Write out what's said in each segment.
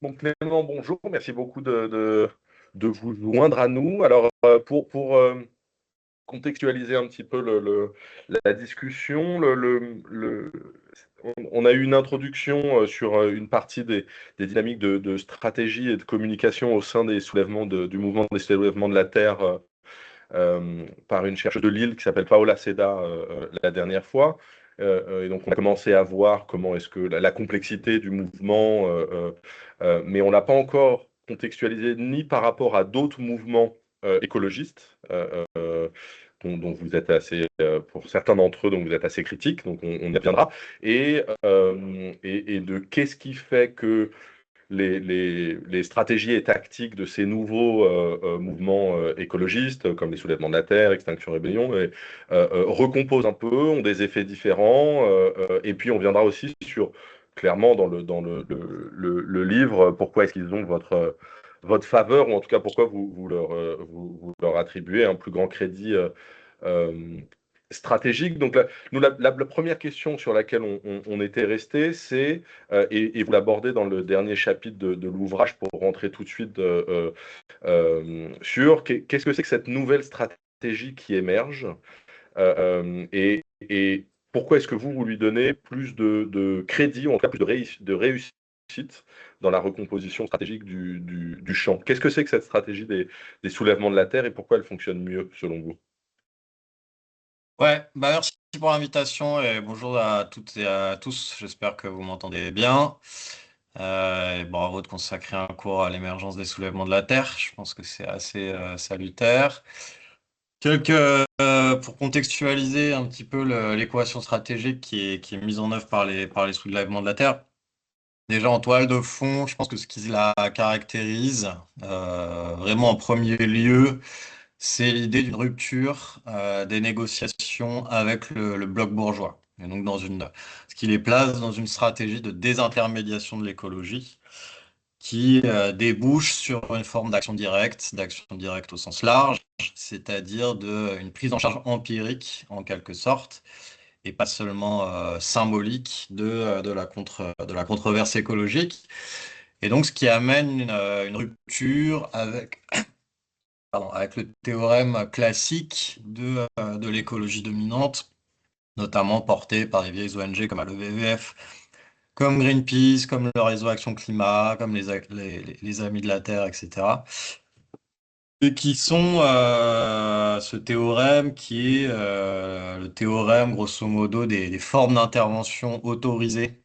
Bon, Clément, bonjour. Merci beaucoup de vous joindre à nous. Alors, pour contextualiser un petit peu la discussion, on a eu une introduction sur une partie des dynamiques de stratégie et de communication au sein des soulèvements du mouvement des soulèvements de la Terre par une chercheuse de Lille qui s'appelle Paola Seda la dernière fois. Et donc, on a commencé à voir comment est-ce que la complexité du mouvement, mais on l'a pas encore contextualisé ni par rapport à d'autres mouvements écologistes, dont vous êtes assez, pour certains d'entre eux, donc vous êtes assez critiques, donc on y reviendra, et de qu'est-ce qui fait que les stratégies et tactiques de ces nouveaux mouvements écologistes, comme les soulèvements de la Terre, Extinction Rébellion, recomposent un peu, ont des effets différents. Et puis on viendra aussi sur, clairement, dans le livre, pourquoi est-ce qu'ils ont votre faveur, ou en tout cas pourquoi vous leur attribuez un plus grand crédit euh, stratégique. Donc, la première question sur laquelle on était resté, c'est, et vous l'abordez dans le dernier chapitre de l'ouvrage pour rentrer tout de suite sur qu'est-ce que c'est que cette nouvelle stratégie qui émerge et pourquoi est-ce que vous lui donnez plus de crédit, ou en tout cas plus de réussite dans la recomposition stratégique du champ. Qu'est-ce que c'est que cette stratégie des soulèvements de la Terre et pourquoi elle fonctionne mieux selon vous? Ouais, merci pour l'invitation et bonjour à toutes et à tous. J'espère que vous m'entendez bien. Et bravo de consacrer un cours à l'émergence des soulèvements de la Terre. Je pense que c'est assez salutaire. Pour contextualiser un petit peu l'équation stratégique qui est mise en œuvre par les soulèvements de la Terre. Déjà en toile de fond, je pense que ce qui la caractérise vraiment en premier lieu, c'est l'idée d'une rupture des négociations avec le bloc bourgeois. Et donc ce qui les place dans une stratégie de désintermédiation de l'écologie qui débouche sur une forme d'action directe au sens large, c'est-à-dire une prise en charge empirique en quelque sorte, et pas seulement symbolique de la controverse écologique. Et donc ce qui amène une rupture avec le théorème classique de l'écologie dominante, notamment porté par les vieilles ONG comme le WWF, comme Greenpeace, comme le réseau Action Climat, comme les Amis de la Terre, etc. Et qui sont ce théorème qui est le théorème, grosso modo, des formes d'intervention autorisées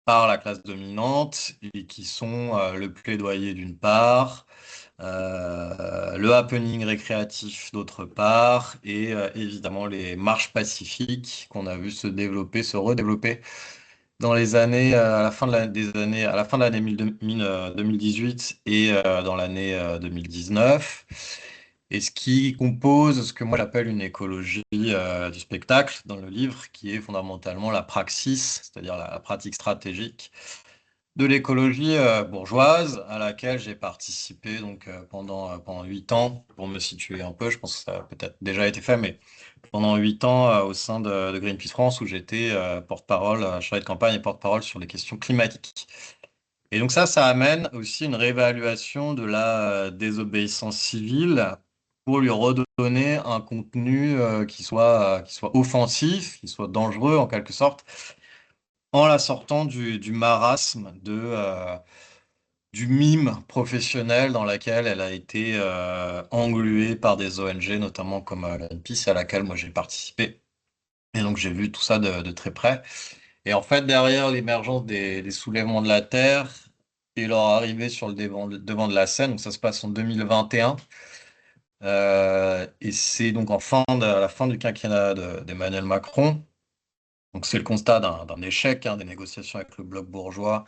par la classe dominante et qui sont le plaidoyer d'une part, le happening récréatif d'autre part, et évidemment les marches pacifiques qu'on a vu se développer, se redévelopper dans les années, à la fin de des années, à la fin de l'année 2018 et dans l'année 2019. Et ce qui compose ce que moi j'appelle une écologie du spectacle dans le livre, qui est fondamentalement la praxis, c'est-à-dire la pratique stratégique de l'écologie bourgeoise à laquelle j'ai participé donc pendant 8 ans pour me situer un peu. Je pense que ça a peut-être déjà été fait, mais pendant 8 ans au sein de Greenpeace France où j'étais porte-parole, chargé de campagne et porte-parole sur les questions climatiques. Et donc ça amène aussi une réévaluation de la désobéissance civile pour lui redonner un contenu qui soit offensif, qui soit dangereux en quelque sorte, en la sortant du marasme du mime professionnel dans laquelle elle a été engluée par des ONG, notamment comme Greenpeace, à laquelle moi j'ai participé. Et donc j'ai vu tout ça de très près. Et en fait, derrière l'émergence des soulèvements de la Terre et leur arrivée sur le devant de la scène, donc ça se passe en 2021, et c'est donc à la fin du quinquennat d'Emmanuel Macron. Donc c'est le constat d'un échec des négociations avec le bloc bourgeois,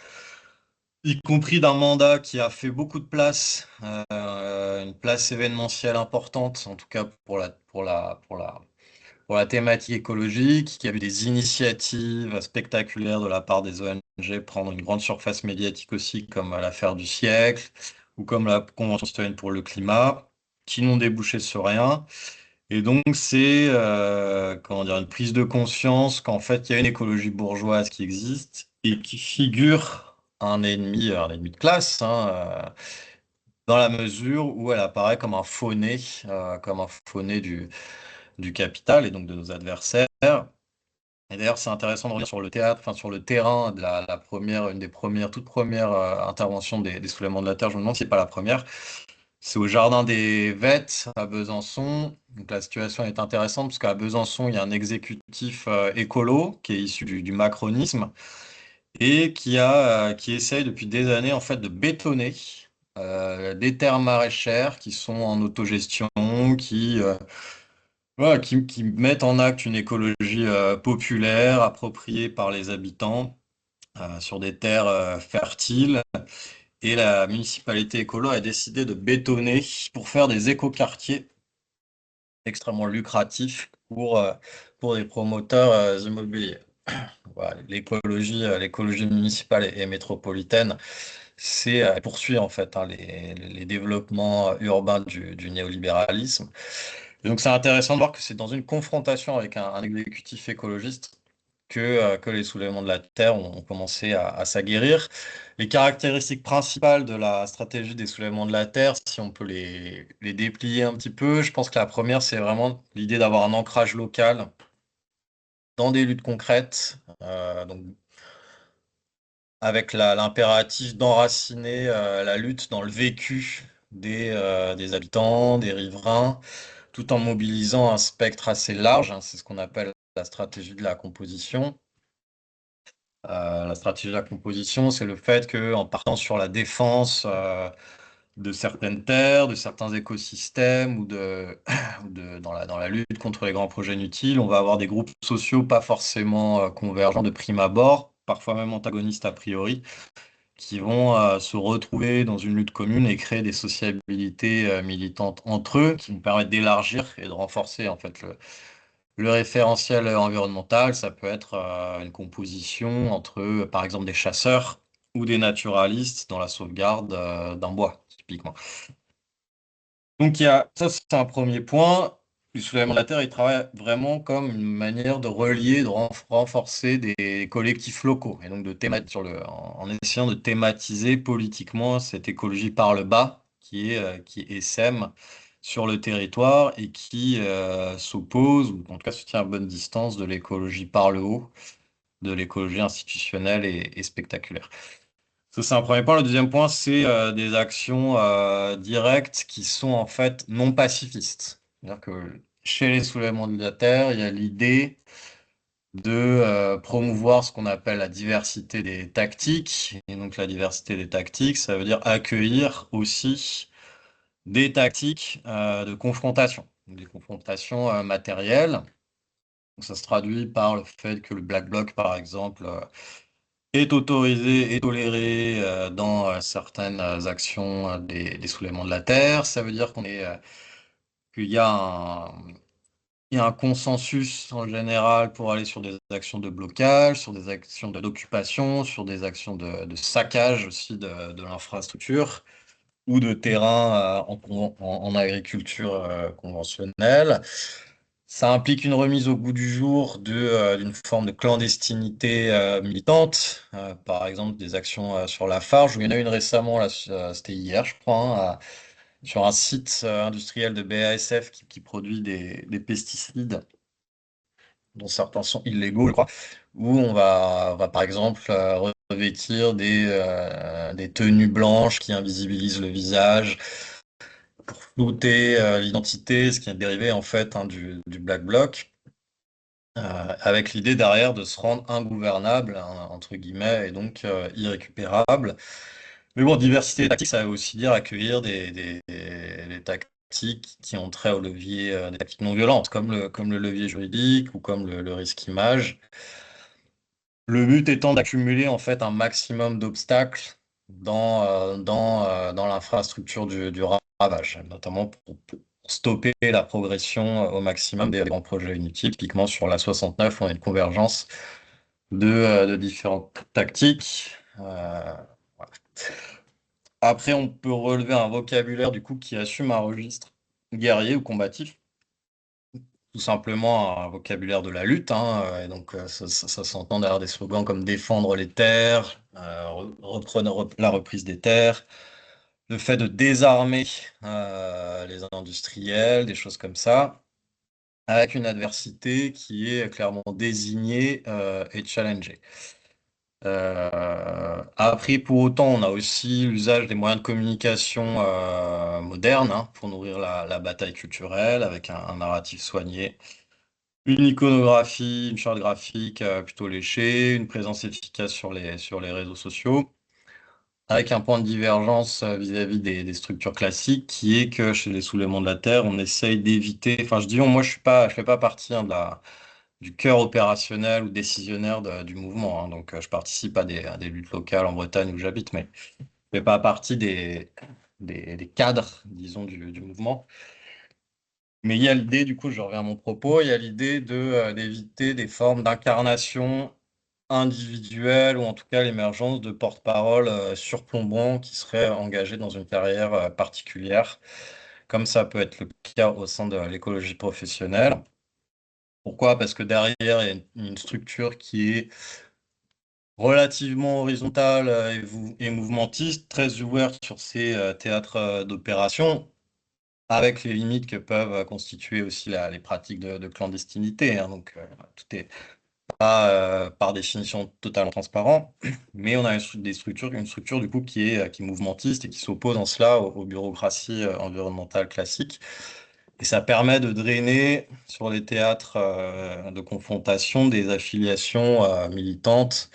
y compris d'un mandat qui a fait beaucoup de place, une place événementielle importante, en tout cas pour la thématique écologique, qui a eu des initiatives spectaculaires de la part des ONG, prendre une grande surface médiatique aussi, comme l'affaire du siècle, ou comme la Convention citoyenne pour le climat, qui n'ont débouché sur rien. Et donc, c'est comment dire, une prise de conscience qu'en fait, il y a une écologie bourgeoise qui existe et qui figure un ennemi de classe, hein, dans la mesure où elle apparaît comme un fauné du capital et donc de nos adversaires. Et d'ailleurs, c'est intéressant de revenir sur le théâtre, enfin sur le terrain de la première, une des premières, toutes premières interventions des soulèvements de la Terre. Je me demande si c'est pas la première. C'est au Jardin des Vêtes à Besançon. Donc la situation est intéressante parce qu'à Besançon, il y a un exécutif écolo qui est issu du macronisme et qui essaye depuis des années en fait de bétonner des terres maraîchères qui sont en autogestion, qui mettent en acte une écologie populaire, appropriée par les habitants, sur des terres fertiles. Et la municipalité écolo a décidé de bétonner pour faire des écoquartiers extrêmement lucratifs pour les promoteurs immobiliers. Voilà, l'écologie municipale et métropolitaine, elle poursuit en fait, hein, les développements urbains du néolibéralisme. Et donc c'est intéressant de voir que c'est dans une confrontation avec un exécutif écologiste que les soulèvements de la Terre ont commencé à s'aguerrir. Les caractéristiques principales de la stratégie des soulèvements de la Terre, si on peut les déplier un petit peu, je pense que la première, c'est vraiment l'idée d'avoir un ancrage local dans des luttes concrètes, donc avec l'impératif d'enraciner la lutte dans le vécu des habitants, des riverains, tout en mobilisant un spectre assez large, hein, c'est ce qu'on appelle la stratégie de la composition. La stratégie de la composition, c'est le fait qu'en partant sur la défense de certaines terres, de certains écosystèmes dans la lutte contre les grands projets inutiles, on va avoir des groupes sociaux pas forcément convergents de prime abord, parfois même antagonistes a priori, qui vont se retrouver dans une lutte commune et créer des sociabilités militantes entre eux, qui vont permettre d'élargir et de renforcer en fait le référentiel environnemental. Ça peut être une composition entre, par exemple, des chasseurs ou des naturalistes dans la sauvegarde d'un bois, typiquement. Donc, ça, c'est un premier point. Le soulèvement de la Terre, il travaille vraiment comme une manière de relier, de renforcer des collectifs locaux, et donc en essayant de thématiser politiquement cette écologie par le bas, qui essaime sur le territoire et qui s'oppose, ou en tout cas se tient à bonne distance de l'écologie par le haut, de l'écologie institutionnelle et spectaculaire. Ça, c'est un premier point. Le deuxième point, c'est des actions directes qui sont en fait non pacifistes. C'est-à-dire que chez les soulèvements de la Terre, il y a l'idée de promouvoir ce qu'on appelle la diversité des tactiques. Et donc la diversité des tactiques, ça veut dire accueillir aussi des tactiques de confrontation, des confrontations matérielles. Donc, ça se traduit par le fait que le Black Bloc, par exemple, est autorisé et toléré dans certaines actions des soulèvements de la Terre. Ça veut dire qu'il y a il y a un consensus en général pour aller sur des actions de blocage, sur des actions d'occupation, sur des actions de saccage aussi de l'infrastructure ou de terrain en agriculture conventionnelle. Ça implique une remise au goût du jour d'une forme de clandestinité militante, par exemple des actions sur la Farge, où il y en a une récemment, là, c'était hier, je crois, hein, sur un site industriel de BASF qui produit des pesticides, dont certains sont illégaux, je crois, où on va par exemple revêtir des tenues blanches qui invisibilisent le visage, pour flouter l'identité, ce qui est dérivé en fait, hein, du Black Bloc. Avec l'idée derrière de se rendre ingouvernable, hein, entre guillemets, et donc irrécupérable. Mais bon, diversité tactique, ça veut aussi dire accueillir des tactiques qui ont trait au levier, des tactiques non violentes, comme le levier juridique ou comme le risque image. Le but étant d'accumuler en fait un maximum d'obstacles dans l'infrastructure du ravage, notamment pour stopper la progression au maximum des grands projets inutiles. Typiquement sur la 69, on a une convergence de différentes tactiques. Voilà. Après, on peut relever un vocabulaire du coup qui assume un registre guerrier ou combatif, tout simplement un vocabulaire de la lutte, hein, et donc ça s'entend derrière des slogans comme défendre les terres, la reprise des terres, le fait de désarmer les industriels, des choses comme ça, avec une adversité qui est clairement désignée et challengée. Après, pour autant, on a aussi l'usage des moyens de communication modernes, hein, pour nourrir la bataille culturelle avec un narratif soigné, une iconographie, une charte graphique plutôt léchée, une présence efficace sur les réseaux sociaux, avec un point de divergence vis-à-vis des structures classiques, qui est que chez les soulèvements de la Terre, on essaye d'éviter, enfin je dis on, moi je fais pas partie, hein, du cœur opérationnel ou décisionnaire du mouvement, hein. Donc je participe à des luttes locales en Bretagne où j'habite, mais je fais pas partie des cadres, disons, du mouvement. Mais il y a l'idée, du coup, je reviens à mon propos, il y a l'idée d'éviter des formes d'incarnation individuelle ou en tout cas l'émergence de porte-parole surplombants qui seraient engagés dans une carrière particulière, comme ça peut être le cas au sein de l'écologie professionnelle. Pourquoi? Parce que derrière, il y a une structure qui est relativement horizontale et mouvementiste, très ouverte sur ces théâtres d'opération, avec les limites que peuvent constituer aussi les pratiques de clandestinité, hein. Donc, tout est pas par définition totalement transparent, mais on a une structure du coup qui est mouvementiste et qui s'oppose en cela aux bureaucraties environnementales classiques. Et ça permet de drainer sur les théâtres de confrontation des affiliations militantes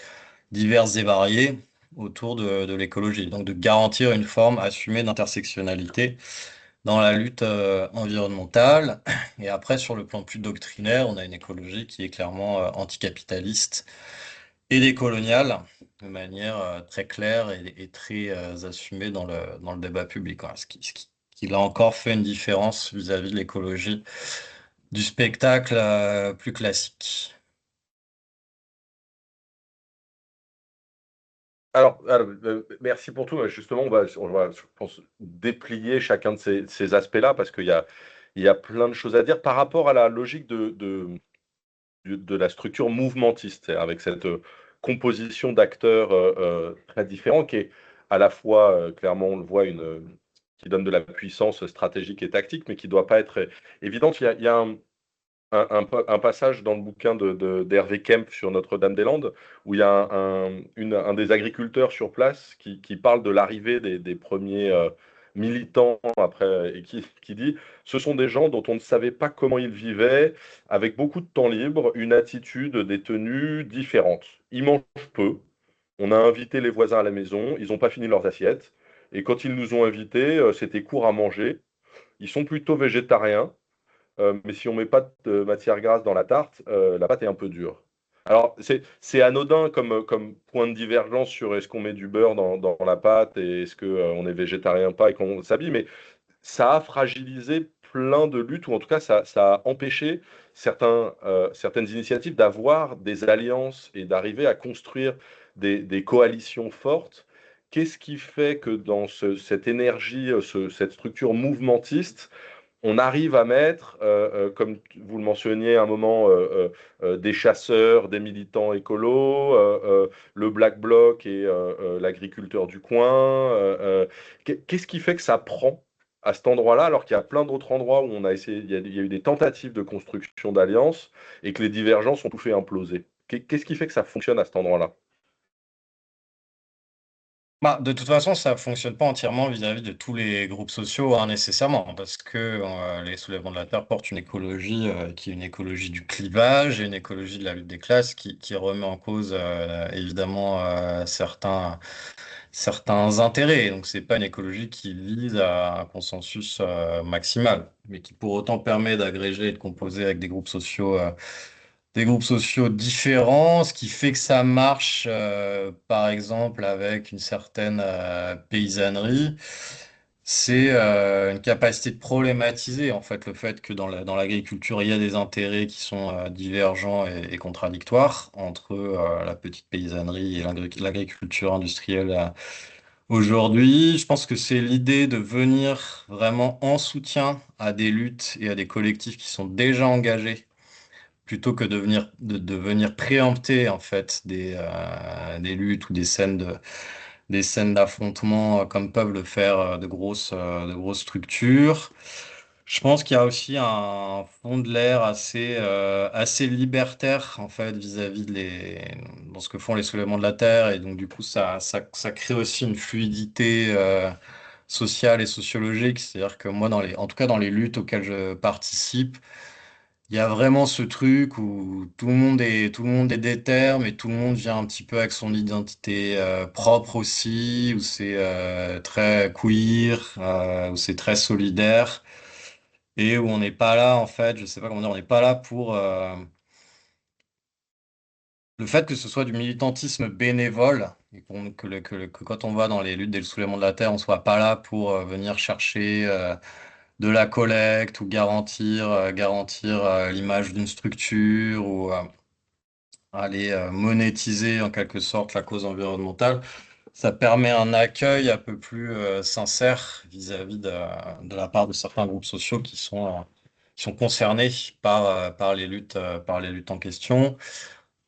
diverses et variées autour de l'écologie. Donc de garantir une forme assumée d'intersectionnalité dans la lutte environnementale. Et après, sur le plan plus doctrinaire, on a une écologie qui est clairement anticapitaliste et décoloniale, de manière très claire et très assumée dans le débat public, quoi. Ce qui, là encore, fait une différence vis-à-vis de l'écologie du spectacle plus classique. Merci pour tout. Justement, on va, je pense, déplier chacun de ces aspects-là parce qu'il y a plein de choses à dire par rapport à la logique de la structure mouvementiste, c'est-à-dire avec cette composition d'acteurs très différents qui est à la fois, clairement, on le voit, qui donne de la puissance stratégique et tactique, mais qui ne doit pas être évidente. Il y a un passage dans le bouquin d'Hervé Kemp sur Notre-Dame-des-Landes où il y a un des agriculteurs sur place qui parle de l'arrivée des premiers militants après et qui dit ce sont des gens dont on ne savait pas comment ils vivaient, avec beaucoup de temps libre, une attitude des tenues différente. Ils mangent peu. On a invité les voisins à la maison, ils n'ont pas fini leurs assiettes. Et quand ils nous ont invités, c'était court à manger. Ils sont plutôt végétariens. Mais si on met pas de matière grasse dans la tarte, la pâte est un peu dure. Alors, c'est anodin comme point de divergence sur est-ce qu'on met du beurre dans la pâte et est-ce qu'on est végétarien pas et qu'on s'habille, mais ça a fragilisé plein de luttes, ou en tout cas, ça a empêché certaines initiatives d'avoir des alliances et d'arriver à construire des coalitions fortes. Qu'est-ce qui fait que dans cette énergie, cette structure mouvementiste, on arrive à mettre, comme vous le mentionniez à un moment, des chasseurs, des militants écolos, le Black Bloc et l'agriculteur du coin. Qu'est-ce qui fait que ça prend à cet endroit-là, alors qu'il y a plein d'autres endroits où on a essayé, il y a eu des tentatives de construction d'alliances et que les divergences ont tout fait imploser. Qu'est-ce qui fait que ça fonctionne à cet endroit-là? Bah, de toute façon, ça fonctionne pas entièrement vis-à-vis de tous les groupes sociaux, hein, nécessairement, parce que les soulèvements de la Terre portent une écologie qui est une écologie du clivage et une écologie de la lutte des classes qui remet en cause évidemment certains intérêts. Donc, c'est pas une écologie qui vise à un consensus maximal, mais qui pour autant permet d'agréger et de composer avec des groupes sociaux différents, ce qui fait que ça marche, par exemple, avec une certaine paysannerie, c'est une capacité de problématiser, en fait, le fait que dans l'agriculture, il y a des intérêts qui sont divergents et contradictoires entre la petite paysannerie et l'agriculture industrielle. Aujourd'hui, je pense que c'est l'idée de venir vraiment en soutien à des luttes et à des collectifs qui sont déjà engagés plutôt que de venir préempter en fait des luttes ou des scènes d'affrontement comme peuvent le faire de grosses structures. Je pense qu'il y a aussi un fond de l'air assez libertaire en fait vis-à-vis dans ce que font les soulèvements de la Terre et donc du coup ça crée aussi une fluidité sociale et sociologique. C'est-à-dire que moi en tout cas dans les luttes auxquelles je participe, il y a vraiment ce truc où tout le monde est déter, mais tout le monde vient un petit peu avec son identité propre aussi, où c'est très queer, où c'est très solidaire, et où on n'est pas là, en fait, je sais pas comment dire, on n'est pas là pour le fait que ce soit du militantisme bénévole, et que quand on va dans les luttes des soulèvements de la Terre, on soit pas là pour venir chercher de la collecte ou garantir l'image d'une structure ou aller monétiser en quelque sorte la cause environnementale, ça permet un accueil un peu plus sincère vis-à-vis de la part de certains groupes sociaux qui sont concernés par les luttes en question.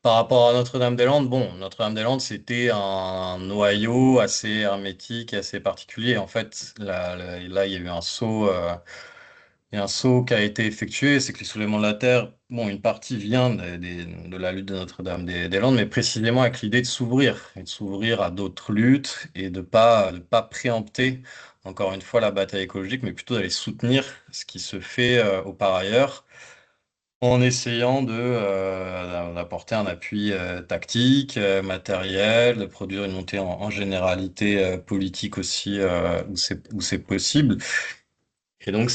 Par rapport à Notre-Dame-des-Landes, bon, Notre-Dame-des-Landes, c'était un noyau assez hermétique, assez particulier. En fait, là, il y a eu un saut. Il y a un saut qui a été effectué, c'est que les soulèvements de la Terre, bon, une partie vient de la lutte de Notre-Dame-des-Landes, mais précisément avec l'idée et de s'ouvrir à d'autres luttes et de pas préempter, encore une fois, la bataille écologique, mais plutôt d'aller soutenir ce qui se fait au par ailleurs, en essayant d'apporter un appui tactique, matériel, de produire une montée en généralité politique aussi où c'est possible. Et donc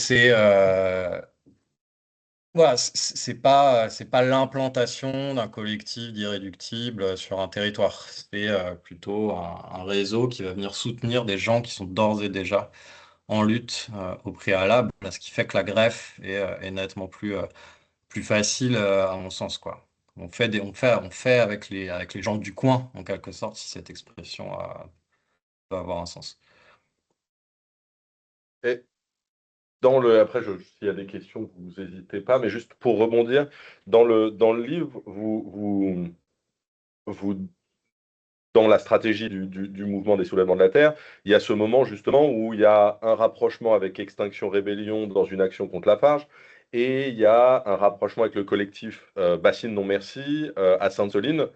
voilà, c'est pas l'implantation d'un collectif d'irréductibles sur un territoire. C'est plutôt un réseau qui va venir soutenir des gens qui sont d'ores et déjà en lutte au préalable, ce qui fait que la greffe est nettement plus facile à mon sens, quoi. On fait avec les gens du coin, en quelque sorte, si cette expression peut avoir un sens. Et après, s'il y a des questions, vous n'hésitez pas, mais juste pour rebondir, dans le livre, vous dans la stratégie du mouvement des soulèvements de la Terre, il y a ce moment justement où il y a un rapprochement avec Extinction Rébellion dans une action contre Lafarge, et il y a un rapprochement avec le collectif Bassine Non Merci à Sainte-Soline,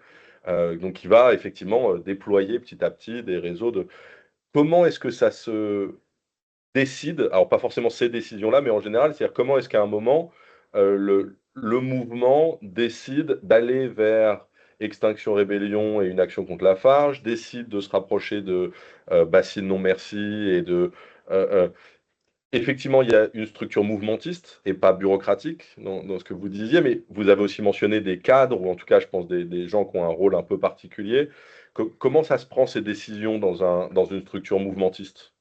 donc qui va effectivement déployer petit à petit des réseaux de... Comment est-ce que ça se décide, alors pas forcément ces décisions-là, mais en général, c'est-à-dire comment est-ce qu'à un moment, le mouvement décide d'aller vers Extinction Rébellion et une action contre Lafarge, décide de se rapprocher de Bassine Non Merci et de... euh, euh, effectivement, il y a une structure mouvementiste et pas bureaucratique dans ce que vous disiez, mais vous avez aussi mentionné des cadres, ou en tout cas, je pense, des gens qui ont un rôle un peu particulier. Comment ça se prend ces décisions dans une structure mouvementiste?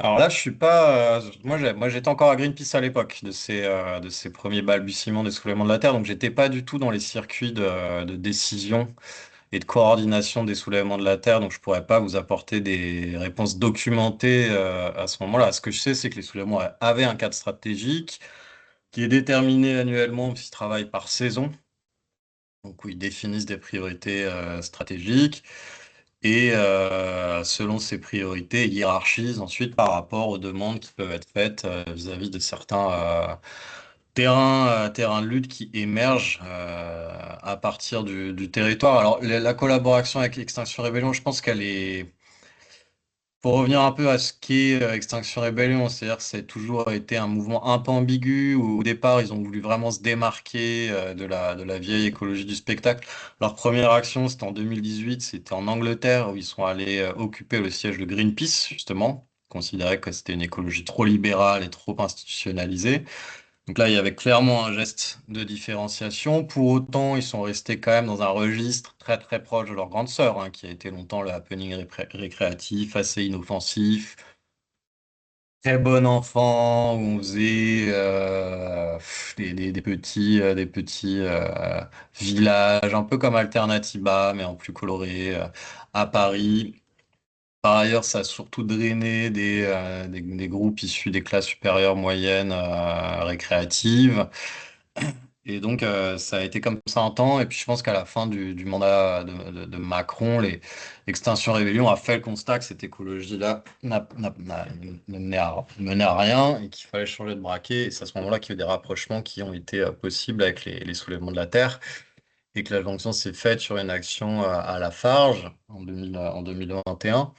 Alors là, je suis pas. Moi, j'étais encore à Greenpeace à l'époque de ces premiers balbutiements des soulèvements de la Terre, donc j'étais pas du tout dans les circuits de décision et de coordination des soulèvements de la Terre, donc je pourrais pas vous apporter des réponses documentées à ce moment-là. Ce que je sais, c'est que les soulèvements avaient un cadre stratégique qui est déterminé annuellement, puisqu'ils travaillent par saison, donc où ils définissent des priorités stratégiques et selon ces priorités, ils hiérarchisent ensuite par rapport aux demandes qui peuvent être faites vis-à-vis de certains terrains de lutte qui émergent à partir du territoire. Alors, la collaboration avec Extinction Rebellion, je pense qu'elle est... Pour revenir un peu à ce qu'est Extinction Rebellion, c'est-à-dire que c'est toujours été un mouvement un peu ambigu, où au départ, ils ont voulu vraiment se démarquer de la vieille écologie du spectacle. Leur première action, c'était en 2018, c'était en Angleterre, où ils sont allés occuper le siège de Greenpeace, justement, considéraient que c'était une écologie trop libérale et trop institutionnalisée. Donc là, il y avait clairement un geste de différenciation. Pour autant, ils sont restés quand même dans un registre très très proche de leur grande sœur, hein, qui a été longtemps le happening récréatif, assez inoffensif, très bon enfant, où on faisait des petits villages, un peu comme Alternativa, mais en plus coloré, à Paris. Par ailleurs, ça a surtout drainé des groupes issus des classes supérieures moyennes récréatives. Et donc, ça a été comme ça un temps. Et puis, je pense qu'à la fin du mandat de Macron, l'Extinction Rébellion a fait le constat que cette écologie-là ne menait à rien et qu'il fallait changer de braquet. Et c'est à ce moment-là qu'il y a eu des rapprochements qui ont été possibles avec les soulèvements de la Terre et que la jonction s'est faite sur une action à Lafarge en 2021.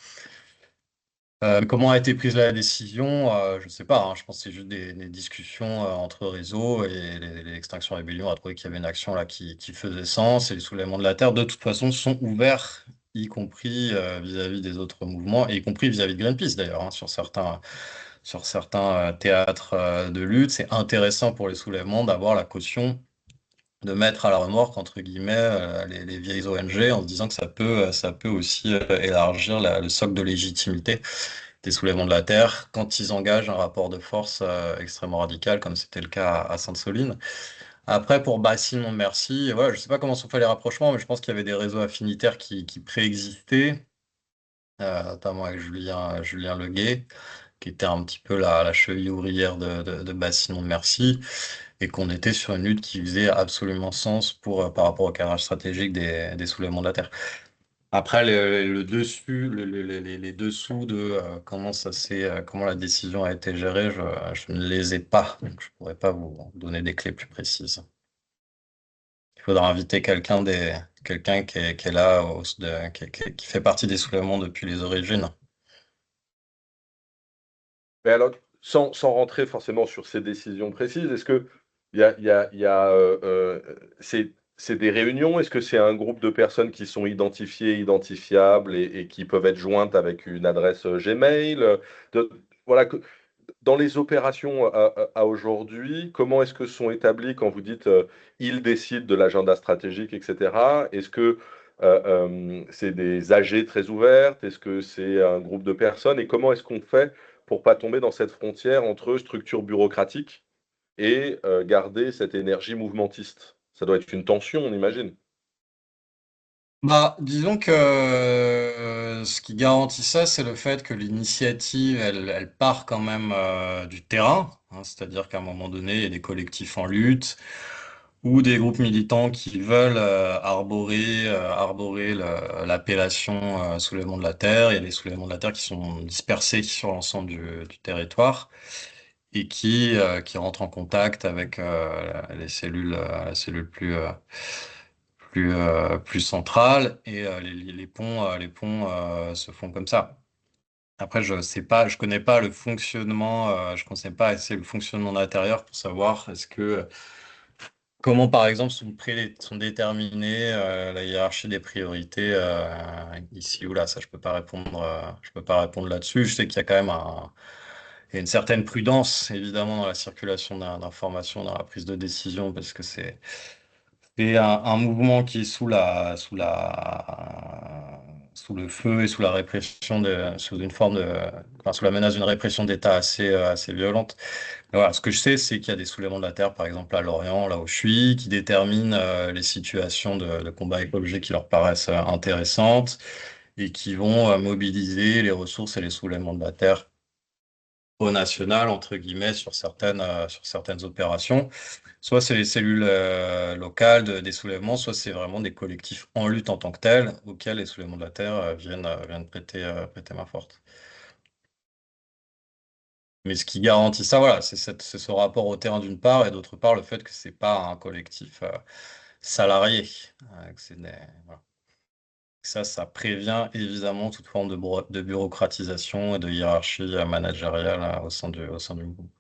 Comment a été prise la décision? Je ne sais pas, hein. Je pense que c'est juste des discussions entre réseaux et l'Extinction Rébellion a trouvé qu'il y avait une action là qui faisait sens et les soulèvements de la Terre, de toute façon, sont ouverts, y compris vis-à-vis des autres mouvements, et y compris vis-à-vis de Greenpeace d'ailleurs, hein, sur certains théâtres de lutte. C'est intéressant pour les soulèvements d'avoir la caution de mettre à la remorque, entre guillemets, les vieilles ONG en se disant que ça peut aussi élargir le socle de légitimité des soulèvements de la Terre quand ils engagent un rapport de force extrêmement radical, comme c'était le cas à Sainte-Soline. Après, pour Bassine-Montmercy, voilà, je ne sais pas comment sont faits les rapprochements, mais je pense qu'il y avait des réseaux affinitaires qui préexistaient, notamment avec Julien Leguet, qui était un petit peu la cheville ouvrière de Bassine-Montmercy, et qu'on était sur une lutte qui faisait absolument sens par rapport au cadrage stratégique des soulèvements de la Terre. Après, le dessus, les dessous de comment la décision a été gérée, je ne les ai pas, donc je pourrais pas vous donner des clés plus précises. Il faudra inviter quelqu'un qui est là, qui fait partie des soulèvements depuis les origines. Mais alors, sans rentrer forcément sur ces décisions précises, est-ce que c'est des réunions? Est-ce que c'est un groupe de personnes qui sont identifiées, identifiables et qui peuvent être jointes avec une adresse Gmail? De- voilà, dans les opérations à aujourd'hui, comment est-ce que sont établis quand vous dites ils décident de l'agenda stratégique, etc. Est-ce que c'est des AG très ouvertes? Est-ce que c'est un groupe de personnes? Et comment est-ce qu'on fait pour pas tomber dans cette frontière entre structure bureaucratique et garder cette énergie mouvementiste? Ça doit être une tension, on imagine. Bah, disons que ce qui garantit ça, c'est le fait que l'initiative, elle part quand même du terrain, hein. C'est-à-dire qu'à un moment donné, il y a des collectifs en lutte ou des groupes militants qui veulent arborer l'appellation soulèvement de la Terre. Il y a des soulèvements de la Terre qui sont dispersés sur l'ensemble du territoire et qui rentrent en contact avec la cellule plus centrale et les ponts se font comme ça. Après, je sais pas, je connais pas le fonctionnement, je connais pas assez le fonctionnement intérieur pour savoir comment par exemple sont déterminées la hiérarchie des priorités ici ou là. Ça, je peux pas répondre là-dessus. Je sais qu'il y a quand même il y a une certaine prudence évidemment dans la circulation d'informations, dans la prise de décision, parce que c'est un mouvement qui est sous le feu et sous la répression sous une forme enfin, sous la menace d'une répression d'État assez violente. Mais voilà, ce que je sais, c'est qu'il y a des soulèvements de la terre, par exemple à Lorient, là où je suis, qui déterminent les situations de combat écologique qui leur paraissent intéressantes et qui vont mobiliser les ressources et les soulèvements de la terre au national, entre guillemets, sur certaines opérations. Soit c'est les cellules locales des soulèvements, soit c'est vraiment des collectifs en lutte en tant que tels, auxquels les soulèvements de la terre viennent prêter main forte. Mais ce qui garantit ça, voilà, c'est ce rapport au terrain d'une part, et d'autre part le fait que c'est pas un collectif salarié. Que voilà. Ça prévient évidemment toute forme de bureaucratisation et de hiérarchie managériale au sein du groupe.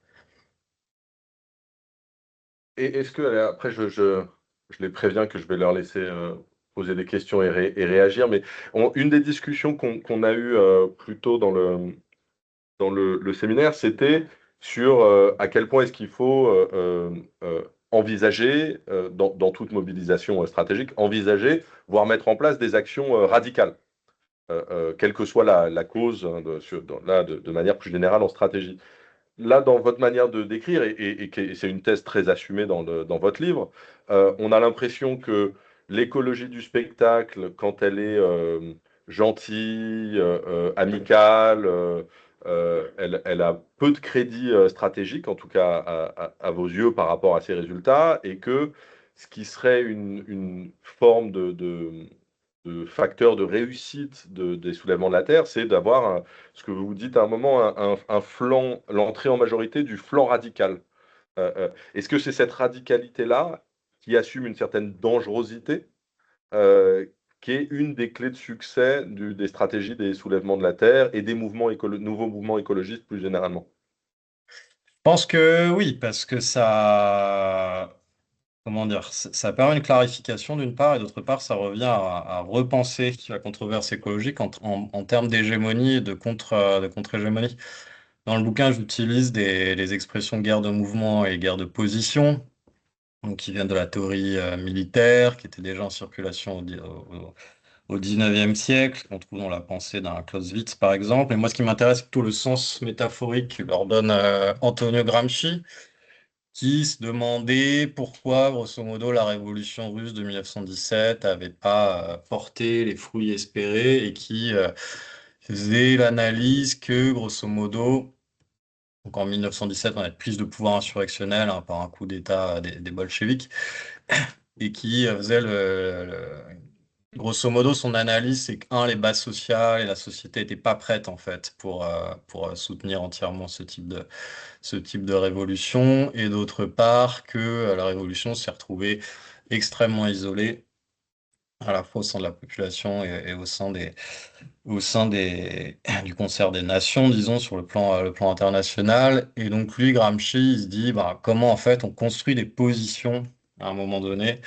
Et est-ce que, après, je les préviens que je vais leur laisser poser des questions et réagir, mais une des discussions qu'on a eues plus tôt dans le séminaire, c'était sur à quel point est-ce qu'il faut envisager, dans toute mobilisation stratégique, envisager, voire mettre en place des actions radicales, quelle que soit la cause, hein, là, de manière plus générale en stratégie. Là, dans votre manière de décrire, et c'est une thèse très assumée dans votre livre, on a l'impression que l'écologie du spectacle, quand elle est gentille, amicale, elle a peu de crédit stratégique, en tout cas à vos yeux, par rapport à ses résultats, et que ce qui serait une forme de facteur de réussite des soulèvements de la Terre, c'est d'avoir ce que vous dites à un moment, un flanc, l'entrée en majorité du flanc radical. Est-ce que c'est cette radicalité-là qui assume une certaine dangerosité, qui est une des clés de succès des stratégies des soulèvements de la Terre et des nouveaux mouvements écologistes plus généralement? Je pense que oui, parce que ça, comment dire, ça permet une clarification d'une part, et d'autre part, ça revient à repenser la controverse écologique en termes d'hégémonie et de contre-hégémonie. Dans le bouquin, j'utilise les expressions guerre de mouvement et guerre de position, donc qui viennent de la théorie militaire, qui était déjà en circulation au 19e siècle, qu'on trouve dans la pensée d'un Clausewitz, par exemple. Et moi, ce qui m'intéresse, c'est plutôt le sens métaphorique que leur donne Antonio Gramsci, qui se demandait pourquoi, grosso modo, la révolution russe de 1917 n'avait pas porté les fruits espérés et qui faisait l'analyse que, grosso modo, donc en 1917, on a une prise de pouvoir insurrectionnelle par un coup d'État des bolcheviks, et qui faisait grosso modo, son analyse, c'est que, un, les bases sociales et la société n'étaient pas prêtes, en fait, pour soutenir entièrement ce type de révolution, et d'autre part, que la révolution s'est retrouvée extrêmement isolée, à la fois au sein de la population et au sein du concert des nations, disons, sur le plan international. Et donc, lui, Gramsci, il se dit, bah, comment, en fait, on construit des positions à un moment donné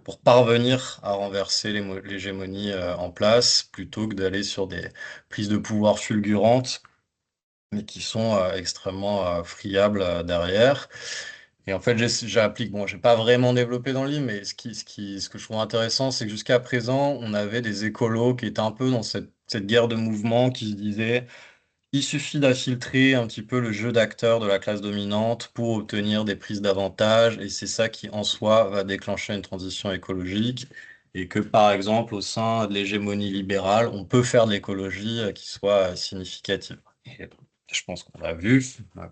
pour parvenir à renverser l'hégémonie en place, plutôt que d'aller sur des prises de pouvoir fulgurantes, mais qui sont extrêmement friables derrière. Et en fait, j'applique, bon, j'ai pas vraiment développé dans le livre, mais ce que je trouve intéressant, c'est que jusqu'à présent, on avait des écolos qui étaient un peu dans cette guerre de mouvement qui se disait, il suffit d'infiltrer un petit peu le jeu d'acteurs de la classe dominante pour obtenir des prises d'avantage, et c'est ça qui, en soi, va déclencher une transition écologique. Et que, par exemple, au sein de l'hégémonie libérale, on peut faire de l'écologie qui soit significative. Et je pense qu'on l'a vu,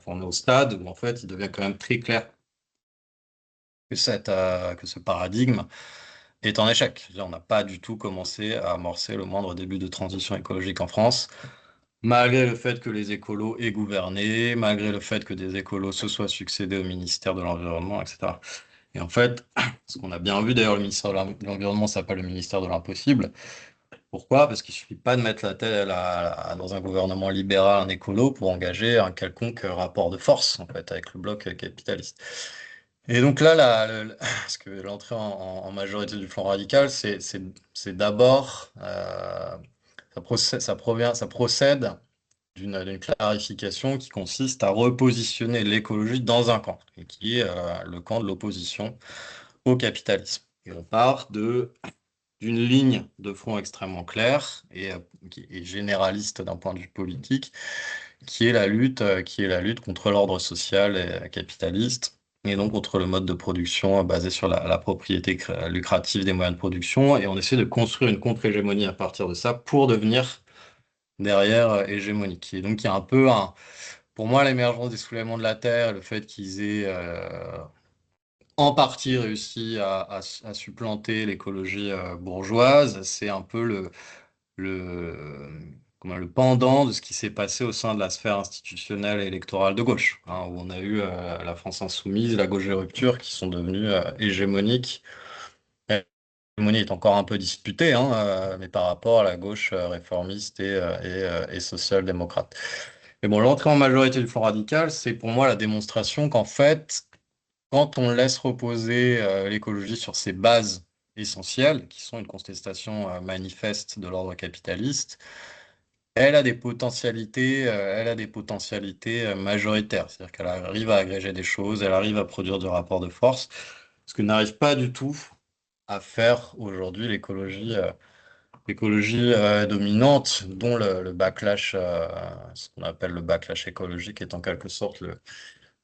qu'on est au stade où, en fait, il devient quand même très clair que ce paradigme est en échec. Je veux dire, on n'a pas du tout commencé à amorcer le moindre début de transition écologique en France, malgré le fait que les écolos aient gouverné, malgré le fait que des écolos se soient succédés au ministère de l'Environnement, etc. Et en fait, ce qu'on a bien vu, d'ailleurs, le ministère de l'Environnement s'appelle le ministère de l'impossible. Pourquoi? Parce qu'il suffit pas de mettre la tête dans un gouvernement libéral, un écolo, pour engager un quelconque rapport de force, en fait, avec le bloc capitaliste. Et donc là, parce que l'entrée en majorité du flanc radical, c'est d'abord, ça procède d'une clarification qui consiste à repositionner l'écologie dans un camp, et qui est le camp de l'opposition au capitalisme. Et on part d'une ligne de front extrêmement claire qui est généraliste d'un point de vue politique, qui est la lutte contre l'ordre social et capitaliste, et donc contre le mode de production basé sur la propriété lucrative des moyens de production. Et on essaie de construire une contre-hégémonie à partir de ça pour devenir derrière hégémonique. Et donc il y a un peu pour moi, l'émergence des soulèvements de la Terre, le fait qu'ils aient en partie réussi à supplanter l'écologie bourgeoise, c'est un peu le, le pendant de ce qui s'est passé au sein de la sphère institutionnelle et électorale de gauche, hein, où on a eu la France insoumise, la gauche de rupture qui sont devenues hégémoniques. L'hégémonie est encore un peu disputée, hein, mais par rapport à la gauche réformiste et social-démocrate. Mais bon, l'entrée en majorité du Front radical, c'est pour moi la démonstration qu'en fait, quand on laisse reposer l'écologie sur ses bases essentielles, qui sont une contestation manifeste de l'ordre capitaliste, elle a des potentialités majoritaires. C'est-à-dire qu'elle arrive à agréger des choses, elle arrive à produire du rapport de force, ce que n'arrive pas du tout à faire aujourd'hui l'écologie dominante, dont le backlash, ce qu'on appelle le backlash écologique, est en quelque sorte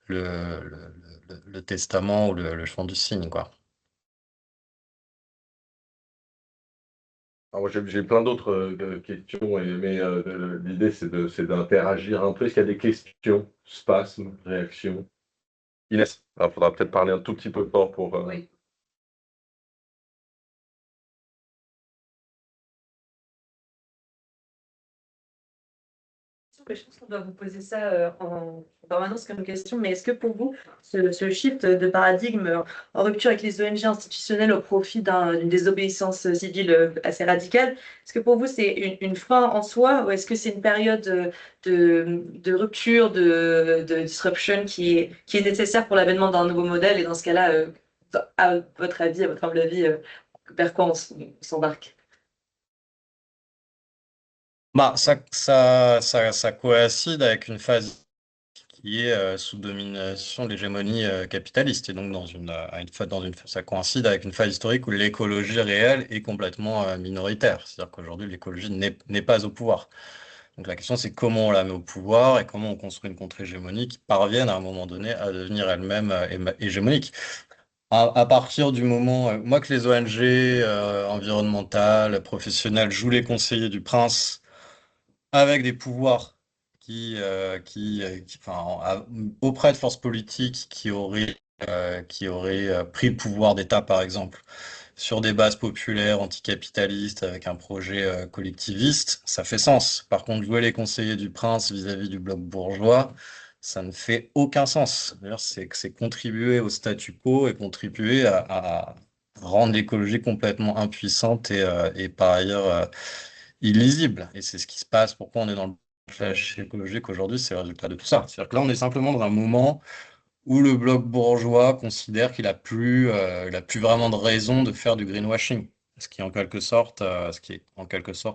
le testament ou le chant du cygne, quoi. Alors, j'ai plein d'autres questions, mais l'idée, c'est d'interagir un peu. Est-ce qu'il y a des questions, spasmes, réactions? Inès, il faudra peut-être parler un tout petit peu fort pour... Oui. Mais je pense qu'on doit vous poser ça en permanence comme question, mais est-ce que pour vous, ce shift de paradigme en rupture avec les ONG institutionnelles au profit d'une désobéissance civile assez radicale, est-ce que pour vous c'est une fin en soi ou est-ce que c'est une période de rupture, de disruption qui est nécessaire pour l'avènement d'un nouveau modèle et dans ce cas-là, à votre avis, à votre humble avis, vers quoi on s'embarque? Bah, ça coïncide avec une phase qui est sous domination de l'hégémonie capitaliste. Et donc, ça coïncide avec une phase historique où l'écologie réelle est complètement minoritaire. C'est-à-dire qu'aujourd'hui, l'écologie n'est pas au pouvoir. Donc, la question, c'est comment on la met au pouvoir et comment on construit une contre-hégémonie qui parvienne à un moment donné à devenir elle-même hégémonique. À partir du moment, moi, que les ONG environnementales, professionnelles jouent les conseillers du prince, avec des pouvoirs enfin, auprès de forces politiques qui auraient pris le pouvoir d'État, par exemple, sur des bases populaires, anticapitalistes, avec un projet collectiviste, ça fait sens. Par contre, jouer les conseillers du prince vis-à-vis du bloc bourgeois, ça ne fait aucun sens. D'ailleurs, c'est contribuer au statu quo et contribuer à rendre l'écologie complètement impuissante et par ailleurs illisible. Et c'est ce qui se passe. Pourquoi on est dans le clash écologique aujourd'hui? C'est le résultat de tout ça. C'est-à-dire que là, on est simplement dans un moment où le bloc bourgeois considère qu'il a plus vraiment de raison de faire du greenwashing. Ce qui est en quelque sorte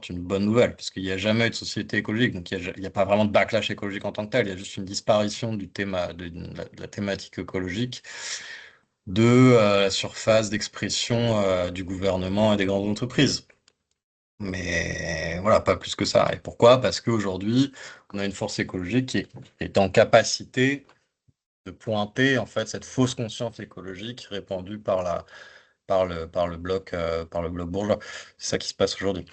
une bonne nouvelle, parce qu'il n'y a jamais eu de société écologique, donc il n'y a pas vraiment de backlash écologique en tant que tel, il y a juste une disparition de la thématique écologique de la surface d'expression du gouvernement et des grandes entreprises. Mais voilà, pas plus que ça. Et pourquoi? Parce qu'aujourd'hui, on a une force écologique qui est en capacité de pointer en fait cette fausse conscience écologique répandue par le bloc bourgeois. C'est ça qui se passe aujourd'hui.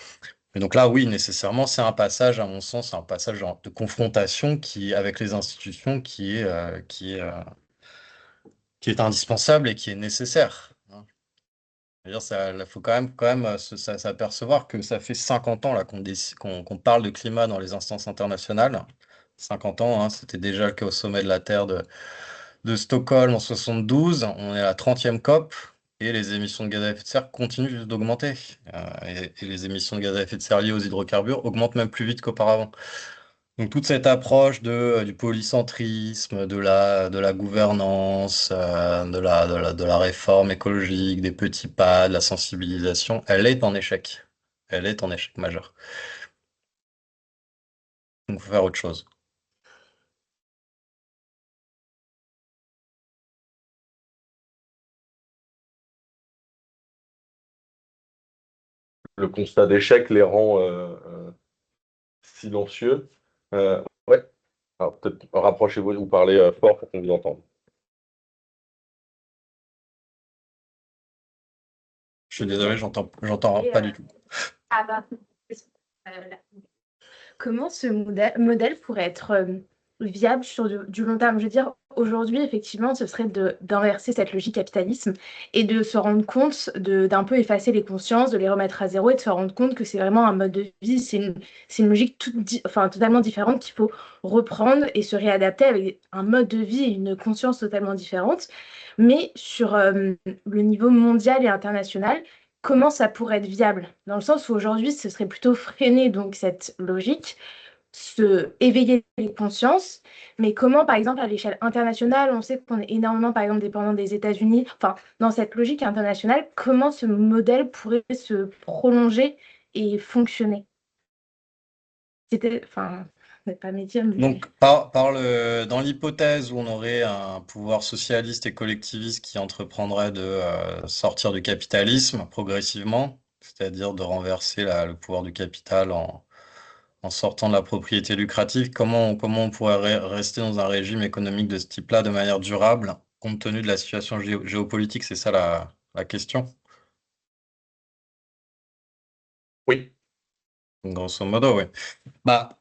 Et donc là, oui, nécessairement, c'est un passage, à mon sens, c'est un passage de confrontation avec les institutions qui est indispensable et qui est nécessaire. C'est-à-dire, il faut quand même s'apercevoir que ça fait 50 ans là, qu'on parle de climat dans les instances internationales. 50 ans, hein, c'était déjà le cas au sommet de la Terre de Stockholm en 72. On est à la 30e COP et les émissions de gaz à effet de serre continuent juste d'augmenter. Et les émissions de gaz à effet de serre liées aux hydrocarbures augmentent même plus vite qu'auparavant. Donc toute cette approche du polycentrisme, de la gouvernance, de la réforme écologique, des petits pas, de la sensibilisation, elle est en échec. Elle est en échec majeur. Donc il faut faire autre chose. Le constat d'échec les rend silencieux. Ouais, alors peut-être rapprochez-vous ou parlez fort pour qu'on vous entende. Je suis désolé, j'entends pas du tout. Ah bah, là. Comment ce modèle pourrait être viable sur du long terme? Je veux dire, aujourd'hui, effectivement, ce serait d'inverser cette logique capitalisme et de se rendre compte, d'un peu effacer les consciences, de les remettre à zéro et de se rendre compte que c'est vraiment un mode de vie, c'est une logique enfin, totalement différente qu'il faut reprendre et se réadapter avec un mode de vie et une conscience totalement différente. Mais sur le niveau mondial et international, comment ça pourrait être viable? Dans le sens où aujourd'hui, ce serait plutôt freiner donc cette logique, éveiller les consciences, mais comment, par exemple, à l'échelle internationale, on sait qu'on est énormément, par exemple, dépendant des États-Unis, enfin, dans cette logique internationale, comment ce modèle pourrait se prolonger et fonctionner? Enfin, c'est pas métier, mais... Donc, dans l'hypothèse où on aurait un pouvoir socialiste et collectiviste qui entreprendrait de sortir du capitalisme progressivement, c'est-à-dire de renverser le pouvoir du capital en sortant de la propriété lucrative, comment on pourrait rester dans un régime économique de ce type-là de manière durable, compte tenu de la situation géopolitique? C'est ça la question. Oui, Grosso modo, oui. Bah,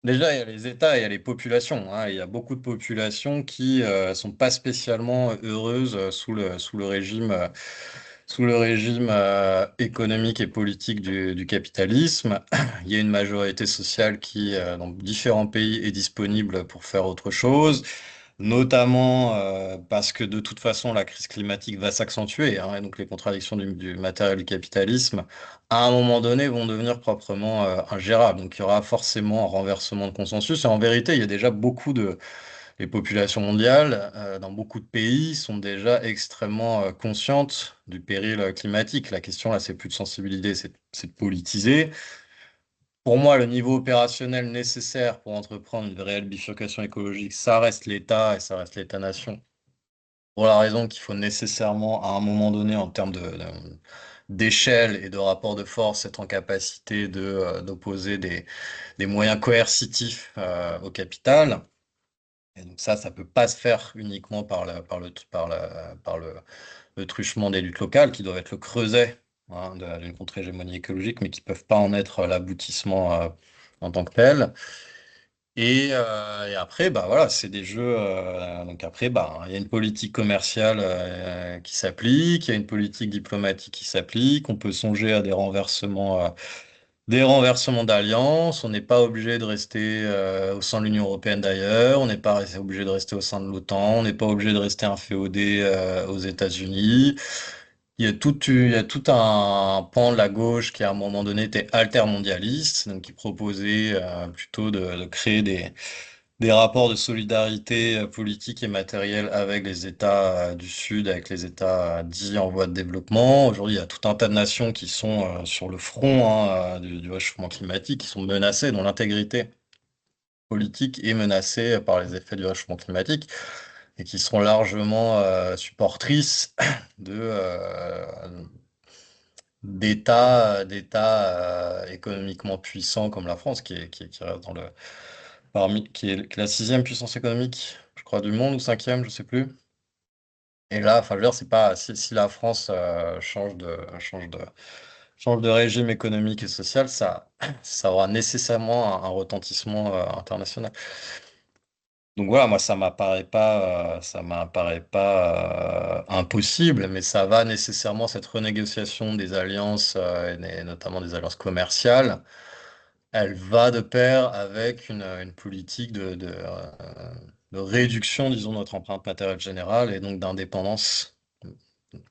déjà, il y a les États et il y a les populations, hein. Il y a beaucoup de populations qui sont pas spécialement heureuses sous le régime économique et politique du capitalisme. Il y a une majorité sociale qui, dans différents pays, est disponible pour faire autre chose, notamment parce que de toute façon, la crise climatique va s'accentuer, hein, et donc les contradictions du matériel du capitalisme, à un moment donné, vont devenir proprement ingérables. Donc il y aura forcément un renversement de consensus. Et en vérité, il y a déjà les populations mondiales, dans beaucoup de pays, sont déjà extrêmement conscientes du péril climatique. La question là, c'est plus de sensibilité, c'est de politiser. Pour moi, le niveau opérationnel nécessaire pour entreprendre une réelle bifurcation écologique, ça reste l'État et ça reste l'État-nation. Pour la raison qu'il faut nécessairement, à un moment donné, en termes d'échelle et de rapport de force, être en capacité d'opposer des moyens coercitifs au capital. Et donc ça peut pas se faire uniquement le truchement des luttes locales, qui doivent être le creuset, hein, d'une contre-hégémonie écologique, mais qui peuvent pas en être l'aboutissement en tant que tel. Et après, bah voilà, c'est des jeux. Donc après, bah, il y a une politique commerciale qui s'applique, il y a une politique diplomatique qui s'applique. On peut songer à des renversements d'alliances. On n'est pas obligé de rester au sein de l'Union européenne d'ailleurs. On n'est pas obligé de rester au sein de l'OTAN. On n'est pas obligé de rester inféodé aux États-Unis. Il y a tout un pan de la gauche qui, à un moment donné, était altermondialiste, donc qui proposait plutôt de créer des rapports de solidarité politique et matérielle avec les États du Sud, avec les États dits en voie de développement. Aujourd'hui, il y a tout un tas de nations qui sont sur le front, hein, du réchauffement climatique, qui sont menacées, dont l'intégrité politique est menacée par les effets du réchauffement climatique et qui sont largement supportrices de, d'États économiquement puissants comme la France, qui reste qui est la sixième puissance économique, je crois, du monde, ou cinquième, je sais plus. Et là, enfin, je veux dire, c'est pas, si la France change de régime économique et social, ça aura nécessairement un retentissement international. Donc voilà, moi, ça m'apparaît pas impossible, mais ça va nécessairement, cette renégociation des alliances, et notamment des alliances commerciales, elle va de pair avec une politique de réduction, disons, de notre empreinte matérielle générale et donc d'indépendance,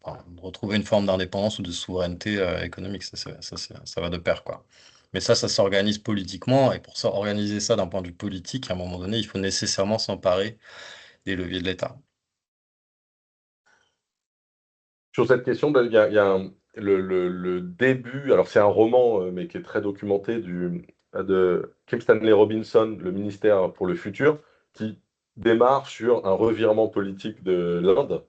enfin, de retrouver une forme d'indépendance ou de souveraineté économique. Ça va de pair, quoi. Mais ça s'organise politiquement et pour ça, organiser ça d'un point de vue politique, à un moment donné, il faut nécessairement s'emparer des leviers de l'État. Sur cette question, ben, il y a le début, alors c'est un roman, mais qui est très documenté, de Kim Stanley Robinson, Le ministère pour le futur, qui démarre sur un revirement politique de l'Inde,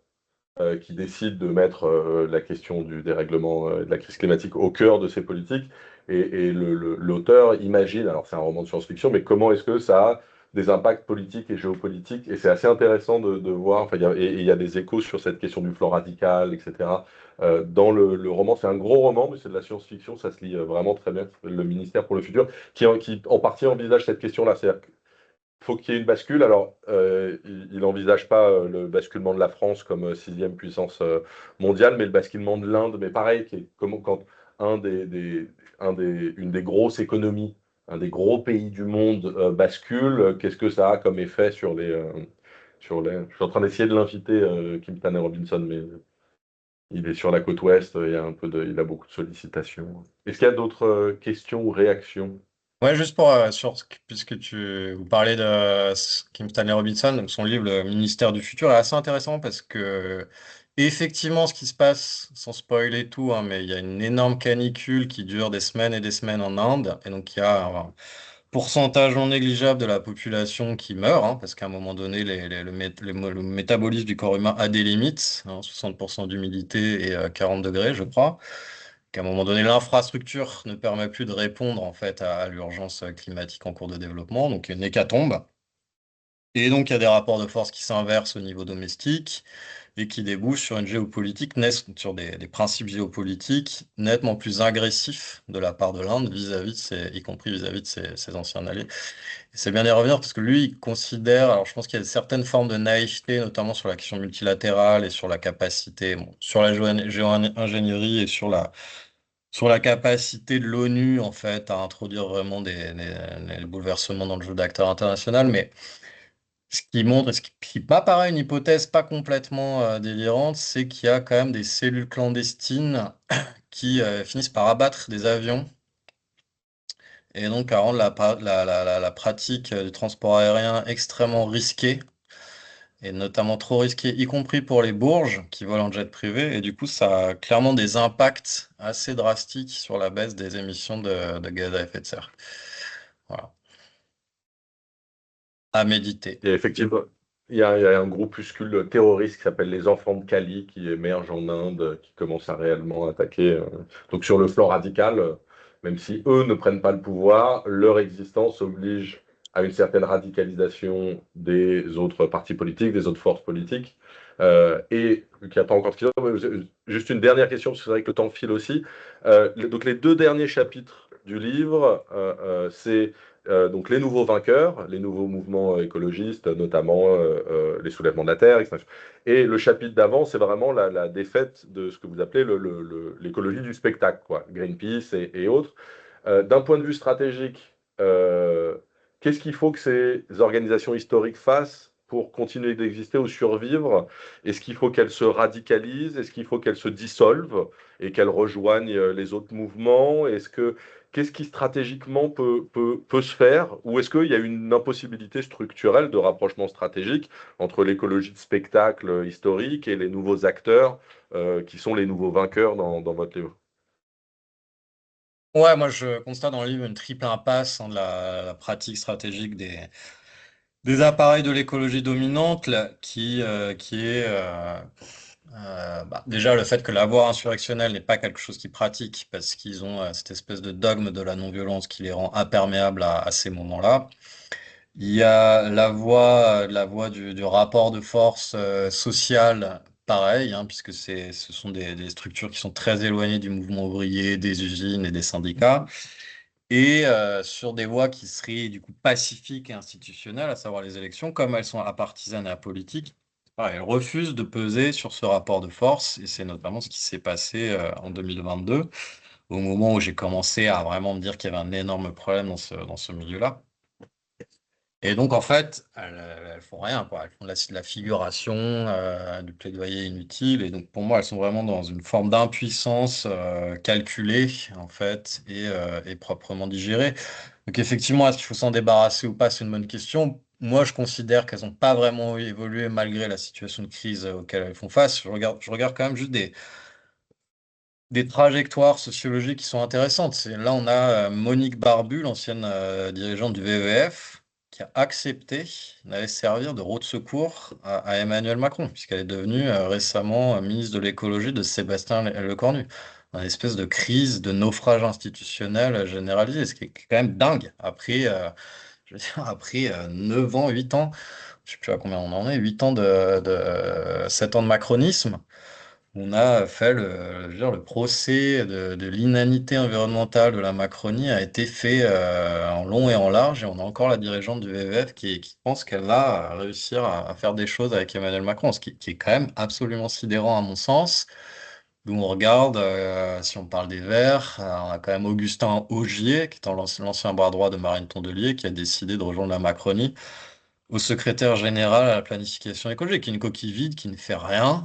qui décide de mettre la question du dérèglement de la crise climatique au cœur de ses politiques. Et l'auteur imagine, alors c'est un roman de science-fiction, mais comment est-ce que ça a des impacts politiques et géopolitiques. Et c'est assez intéressant de voir, enfin, il y a des échos sur cette question du flanc radical, etc. Dans le roman, c'est un gros roman, mais c'est de la science-fiction, ça se lit vraiment très bien, Le ministère pour le futur, qui en partie envisage cette question-là. C'est-à-dire faut qu'il y ait une bascule. Alors, il n'envisage pas le basculement de la France comme sixième puissance mondiale, mais le basculement de l'Inde. Mais pareil, qui est comme quand un une des grosses économies, un des gros pays du monde bascule, qu'est-ce que ça a comme effet sur Je suis en train d'essayer de l'inviter, Kim Stanley Robinson, mais il est sur la côte ouest, il a beaucoup de sollicitations. Est-ce qu'il y a d'autres questions ou réactions? Ouais, juste puisque vous parlez de Kim Stanley Robinson, donc son livre Le ministère du futur est assez intéressant parce que effectivement, ce qui se passe, sans spoiler tout, hein, mais il y a une énorme canicule qui dure des semaines et des semaines en Inde, et donc il y a un pourcentage non négligeable de la population qui meurt, hein, parce qu'à un moment donné, le métabolisme du corps humain a des limites, hein, 60% d'humidité et 40 degrés, je crois, qu'à un moment donné, l'infrastructure ne permet plus de répondre en fait à l'urgence climatique en cours de développement, donc il y a une hécatombe. Et donc il y a des rapports de force qui s'inversent au niveau domestique. et qui débouche sur une géopolitique, sur des principes géopolitiques nettement plus agressifs de la part de l'Inde vis-à-vis de y compris vis-à-vis de ses anciens alliés. Et c'est bien d'y revenir parce que lui, il considère, alors je pense qu'il y a certaines formes de naïveté, notamment sur la question multilatérale et sur la capacité, bon, sur la géo-ingénierie et sur la capacité de l'ONU, en fait, à introduire vraiment des bouleversements dans le jeu d'acteurs international. Mais ce qui montre, et ce qui m'apparaît une hypothèse pas complètement délirante, c'est qu'il y a quand même des cellules clandestines qui finissent par abattre des avions et donc à rendre la pratique du transport aérien extrêmement risquée, et notamment trop risquée, y compris pour les bourges qui volent en jet privé. Et du coup, ça a clairement des impacts assez drastiques sur la baisse des émissions de gaz à effet de serre. Voilà. À méditer. Et effectivement, il y a un groupuscule terroriste qui s'appelle les Enfants de Cali qui émerge en Inde, qui commence à réellement attaquer. Donc sur le flanc radical, même si eux ne prennent pas le pouvoir, leur existence oblige à une certaine radicalisation des autres partis politiques, des autres forces politiques. Et qu'il n'y a pas encore de question, juste une dernière question, parce que c'est vrai que le temps file aussi. Donc les deux derniers chapitres du livre, c'est donc les nouveaux vainqueurs, les nouveaux mouvements écologistes, notamment les soulèvements de la terre, etc. Et le chapitre d'avant, c'est vraiment la défaite de ce que vous appelez l'écologie du spectacle, quoi, Greenpeace et autres. D'un point de vue stratégique, qu'est-ce qu'il faut que ces organisations historiques fassent pour continuer d'exister ou survivre? Est-ce qu'il faut qu'elles se radicalisent? Est-ce qu'il faut qu'elles se dissolvent et qu'elles rejoignent les autres mouvements? Qu'est-ce qui stratégiquement peut se faire? Ou est-ce qu'il y a une impossibilité structurelle de rapprochement stratégique entre l'écologie de spectacle historique et les nouveaux acteurs qui sont les nouveaux vainqueurs dans votre livre? Ouais, moi je constate dans le livre une triple impasse de la pratique stratégique des appareils de l'écologie dominante là, qui est déjà le fait que la voie insurrectionnelle n'est pas quelque chose qu'ils pratiquent parce qu'ils ont cette espèce de dogme de la non-violence qui les rend imperméables à ces moments-là. Il y a la voie du rapport de force social, pareil, hein, puisque ce sont des structures qui sont très éloignées du mouvement ouvrier, des usines et des syndicats, et sur des voies qui seraient du coup pacifiques et institutionnelles, à savoir les élections, comme elles sont apartisanes et apolitiques. Pareil, elles refusent de peser sur ce rapport de force, et c'est notamment ce qui s'est passé en 2022, au moment où j'ai commencé à vraiment me dire qu'il y avait un énorme problème dans ce milieu-là. Et donc, en fait, elles font rien, quoi. Elles font de la figuration, du plaidoyer inutile. Et donc, pour moi, elles sont vraiment dans une forme d'impuissance calculée, en fait, et proprement digérée. Donc, effectivement, est-ce qu'il faut s'en débarrasser ou pas? C'est une bonne question. Moi, je considère qu'elles n'ont pas vraiment évolué malgré la situation de crise auquel elles font face. Je regarde quand même juste des trajectoires sociologiques qui sont intéressantes. Là, on a Monique Barbu, l'ancienne dirigeante du WWF, qui a accepté d'aller servir de roue de secours à Emmanuel Macron, puisqu'elle est devenue récemment ministre de l'écologie de Sébastien Lecornu. Une espèce de crise, de naufrage institutionnel généralisé, ce qui est quand même dingue. Je veux dire, après 9 ans, 8 ans, je ne sais plus à combien on en est, 8 ans 7 ans de macronisme. On a fait je veux dire, le procès de l'inanité environnementale de la Macronie a été fait en long et en large, et on a encore la dirigeante du WWF qui pense qu'elle va réussir à faire des choses avec Emmanuel Macron, qui est quand même absolument sidérant à mon sens. D'où on regarde, si on parle des Verts, on a quand même Augustin Augier, qui est l'ancien bras droit de Marine Tondelier, qui a décidé de rejoindre la Macronie au secrétaire général à la planification écologique, qui est une coquille vide, qui ne fait rien.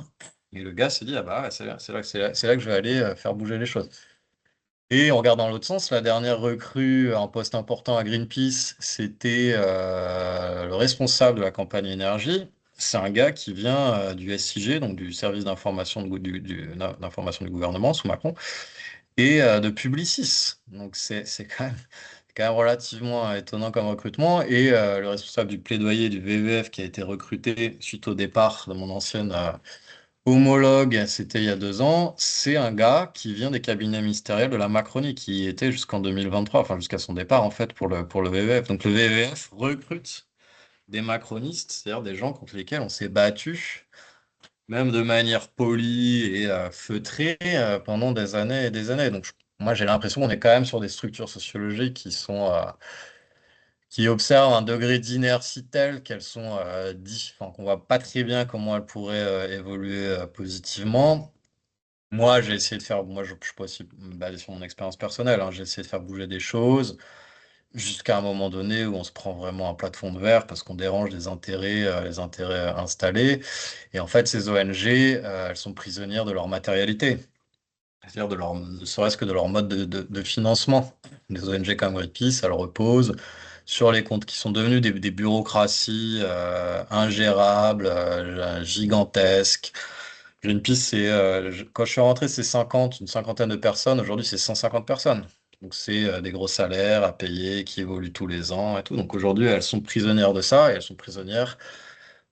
Et le gars s'est dit, ah bah ouais, c'est là que je vais aller faire bouger les choses. Et on regarde dans l'autre sens, la dernière recrue en poste important à Greenpeace, c'était le responsable de la campagne énergie. C'est un gars qui vient du SIG, donc du service d'information d'information du gouvernement sous Macron, et de Publicis. Donc c'est quand même relativement étonnant comme recrutement. Et le responsable du plaidoyer du WWF qui a été recruté suite au départ de mon ancienne homologue, c'était il y a 2 ans, c'est un gars qui vient des cabinets ministériels de la Macronie, qui était jusqu'en 2023, enfin jusqu'à son départ en fait pour le WWF. Donc le WWF recrute des macronistes, c'est-à-dire des gens contre lesquels on s'est battu même de manière polie et feutrée pendant des années et des années. Donc, moi, j'ai l'impression qu'on est quand même sur des structures sociologiques qui observent un degré d'inertie tel qu'elles sont enfin, qu'on voit pas très bien comment elles pourraient évoluer positivement. Moi, j'ai essayé de faire, moi, je peux aussi me baser sur mon expérience personnelle, hein, j'ai essayé de faire bouger des choses jusqu'à un moment donné où on se prend vraiment un plat de fond de verre parce qu'on dérange les intérêts installés. Et en fait, ces ONG, elles sont prisonnières de leur matérialité, c'est-à-dire ne serait-ce que de leur mode de financement. Les ONG comme Greenpeace, elles reposent sur les comptes qui sont devenus des bureaucraties ingérables, gigantesques. Greenpeace, quand je suis rentré, c'est une cinquantaine de personnes. Aujourd'hui, c'est 150 personnes. Donc, c'est des gros salaires à payer qui évoluent tous les ans et tout. Donc, aujourd'hui, elles sont prisonnières de ça et elles sont prisonnières